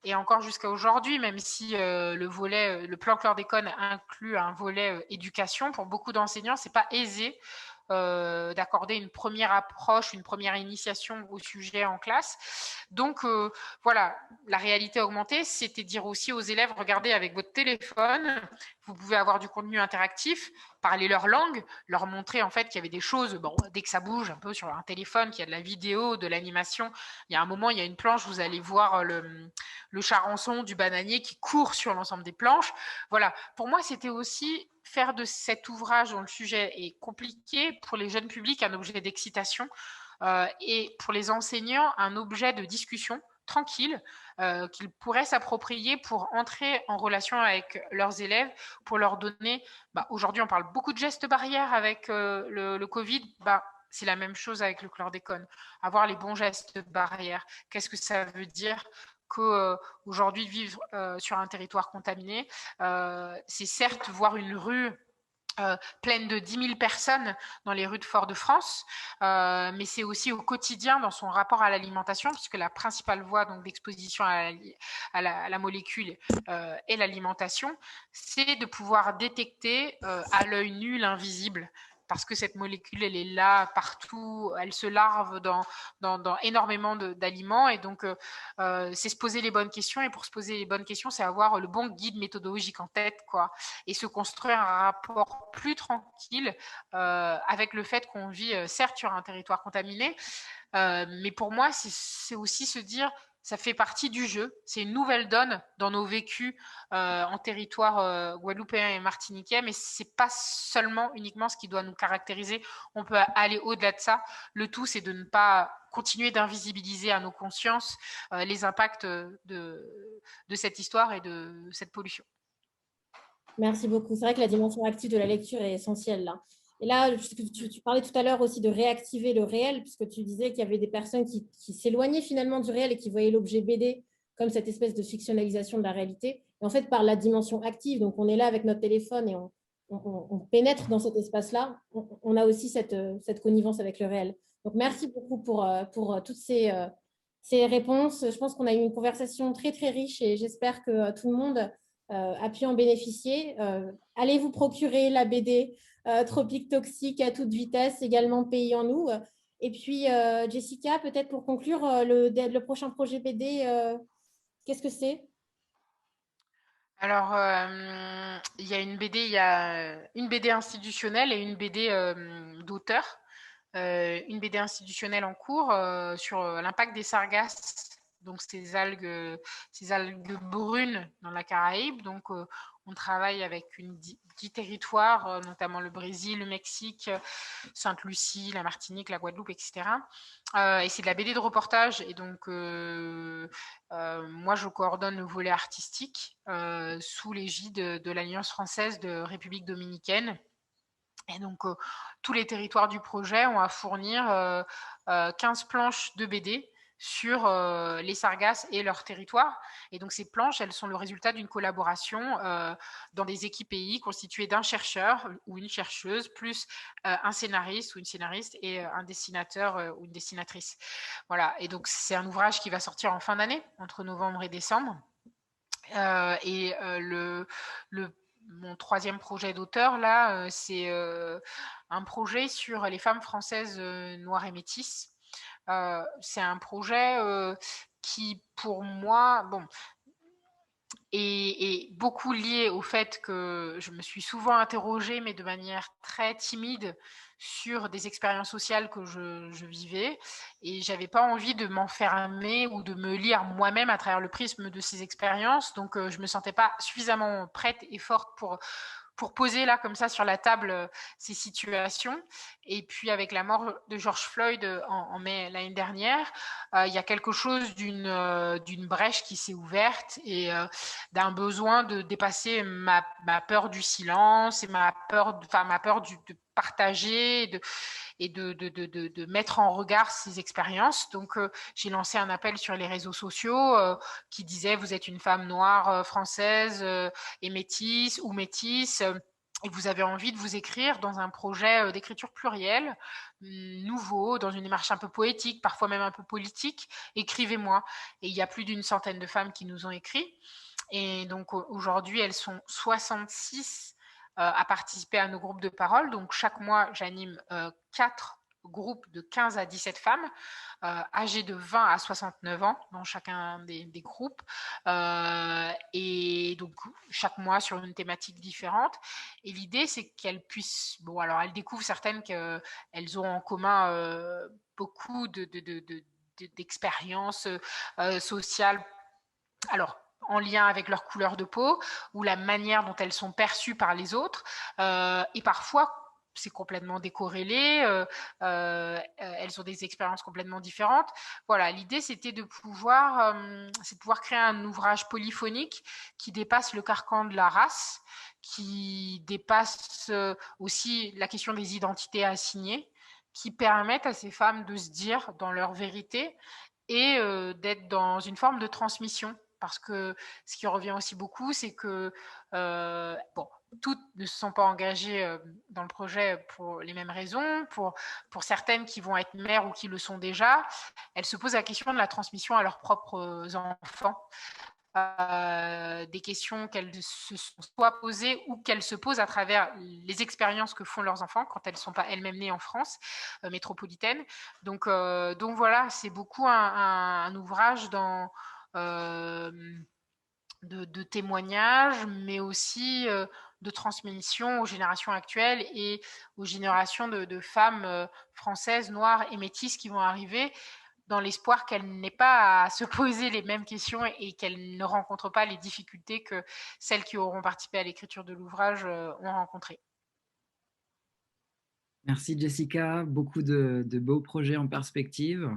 Et encore jusqu'à aujourd'hui, même si le plan chlordécone inclut un volet éducation, pour beaucoup d'enseignants, c'est pas aisé d'accorder une première approche, une première initiation au sujet en classe. Donc voilà, la réalité augmentée, c'était dire aussi aux élèves, regardez avec votre téléphone, vous pouvez avoir du contenu interactif, parler leur langue, leur montrer en fait qu'il y avait des choses, bon, dès que ça bouge un peu sur un téléphone, qu'il y a de la vidéo, de l'animation, il y a un moment, il y a une planche, vous allez voir le charançon du bananier qui court sur l'ensemble des planches. Voilà, pour moi, c'était aussi faire de cet ouvrage dont le sujet est compliqué pour les jeunes publics un objet d'excitation et pour les enseignants un objet de discussion tranquille qu'ils pourraient s'approprier pour entrer en relation avec leurs élèves, pour leur donner, aujourd'hui on parle beaucoup de gestes barrières avec le Covid, c'est la même chose avec le chlordécone, avoir les bons gestes barrières. Qu'est-ce que ça veut dire qu'aujourd'hui vivre sur un territoire contaminé, c'est certes voir une rue pleine de 10 000 personnes dans les rues de Fort-de-France, mais c'est aussi au quotidien dans son rapport à l'alimentation, puisque la principale voie d'exposition à la molécule est l'alimentation, c'est de pouvoir détecter à l'œil nu l'invisible. Parce que cette molécule, elle est là partout, elle se larve dans énormément d'aliments. Et donc, c'est se poser les bonnes questions. Et pour se poser les bonnes questions, c'est avoir le bon guide méthodologique en tête, quoi. Et se construire un rapport plus tranquille avec le fait qu'on vit, certes, sur un territoire contaminé. Mais pour moi, c'est aussi se dire, ça fait partie du jeu. C'est une nouvelle donne dans nos vécus en territoire guadeloupéen et martiniquais, mais c'est pas seulement uniquement ce qui doit nous caractériser. On peut aller au-delà de ça. Le tout, c'est de ne pas continuer d'invisibiliser à nos consciences les impacts de cette histoire et de cette pollution. Merci beaucoup. C'est vrai que la dimension active de la lecture est essentielle là. Et là, tu parlais tout à l'heure aussi de réactiver le réel, puisque tu disais qu'il y avait des personnes qui s'éloignaient finalement du réel et qui voyaient l'objet BD comme cette espèce de fictionnalisation de la réalité. Et en fait, par la dimension active, donc on est là avec notre téléphone et on pénètre dans cet espace-là, on a aussi cette connivence avec le réel. Donc, merci beaucoup pour toutes ces réponses. Je pense qu'on a eu une conversation très, très riche et j'espère que tout le monde a pu en bénéficier. Allez vous procurer la BD Tropique Toxique à toute vitesse, également Pays en nous. Et puis, Jessica, peut-être pour conclure, le prochain projet BD, qu'est-ce que c'est? Alors, il y a une BD institutionnelle et une BD d'auteur. Une BD institutionnelle en cours sur l'impact des sargasses, donc ces algues brunes dans la Caraïbe. Donc, on travaille avec 10 territoires, notamment le Brésil, le Mexique, Sainte-Lucie, la Martinique, la Guadeloupe, etc. Et c'est de la BD de reportage. Et donc, moi, je coordonne le volet artistique sous l'égide de l'Alliance française de République dominicaine. Et donc, tous les territoires du projet ont à fournir 15 planches de BD sur les sargasses et leur territoire. Et donc, ces planches, elles sont le résultat d'une collaboration dans des équipes pays constituées d'un chercheur ou une chercheuse, plus un scénariste ou une scénariste et un dessinateur ou une dessinatrice. Voilà. Et donc, c'est un ouvrage qui va sortir en fin d'année, entre novembre et décembre. Mon troisième projet d'auteur, là, c'est un projet sur les femmes françaises noires et métisses. C'est un projet qui, pour moi, est beaucoup lié au fait que je me suis souvent interrogée, mais de manière très timide, sur des expériences sociales que je vivais. Et j'avais pas envie de m'enfermer ou de me lire moi-même à travers le prisme de ces expériences. Donc, je me sentais pas suffisamment prête et forte pour poser là comme ça sur la table ces situations. Et puis avec la mort de George Floyd en mai l'année dernière, il y a quelque chose d'une brèche qui s'est ouverte et d'un besoin de dépasser ma peur du silence et ma peur de partager et de mettre en regard ces expériences. Donc, j'ai lancé un appel sur les réseaux sociaux qui disait « Vous êtes une femme noire française et métisse ou métisse ». Et vous avez envie de vous écrire dans un projet d'écriture plurielle, nouveau, dans une démarche un peu poétique, parfois même un peu politique, écrivez-moi. Et il y a plus d'une centaine de femmes qui nous ont écrit. Et donc aujourd'hui, elles sont 66 à participer à nos groupes de parole. Donc, chaque mois, j'anime 4 groupes de 15 à 17 femmes âgées de 20 à 69 ans dans chacun des groupes. Et donc, chaque mois sur une thématique différente. Et l'idée, c'est qu'elles puissent... Bon, alors, elles découvrent certaines qu'elles ont en commun beaucoup d'expériences sociales. Alors, en lien avec leur couleur de peau ou la manière dont elles sont perçues par les autres. Et parfois, c'est complètement décorrélé, elles ont des expériences complètement différentes. Voilà, l'idée, c'était de pouvoir créer un ouvrage polyphonique qui dépasse le carcan de la race, qui dépasse aussi la question des identités assignées, qui permettent à ces femmes de se dire dans leur vérité et d'être dans une forme de transmission. Parce que ce qui revient aussi beaucoup, c'est que bon, toutes ne se sont pas engagées dans le projet pour les mêmes raisons. Pour certaines qui vont être mères ou qui le sont déjà, elles se posent la question de la transmission à leurs propres enfants. Des questions qu'elles se sont soit posées ou qu'elles se posent à travers les expériences que font leurs enfants quand elles ne sont pas elles-mêmes nées en France métropolitaine. Donc voilà, c'est beaucoup un ouvrage de témoignages, mais aussi de transmission aux générations actuelles et aux générations de femmes françaises, noires et métisses qui vont arriver, dans l'espoir qu'elle n'ait pas à se poser les mêmes questions et qu'elle ne rencontre pas les difficultés que celles qui auront participé à l'écriture de l'ouvrage ont rencontrées. Merci Jessica, beaucoup de beaux projets en perspective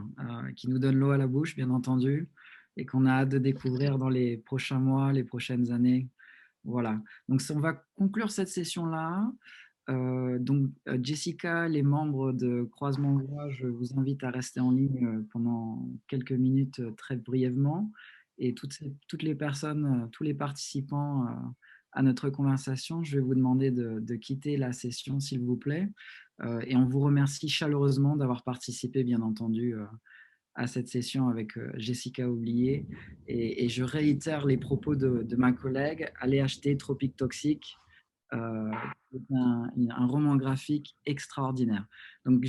qui nous donnent l'eau à la bouche, bien entendu, et qu'on a hâte de découvrir dans les prochains mois, les prochaines années. Voilà, donc on va conclure cette session-là. Jessica, les membres de Croisement Voix, je vous invite à rester en ligne pendant quelques minutes très brièvement. Et toutes les personnes, tous les participants à notre conversation, je vais vous demander de quitter la session, s'il vous plaît. Et on vous remercie chaleureusement d'avoir participé, bien entendu, à cette session avec Jessica Oublié. Et je réitère les propos de ma collègue, allez acheter Tropique Toxique. C'est un roman graphique extraordinaire. Donc,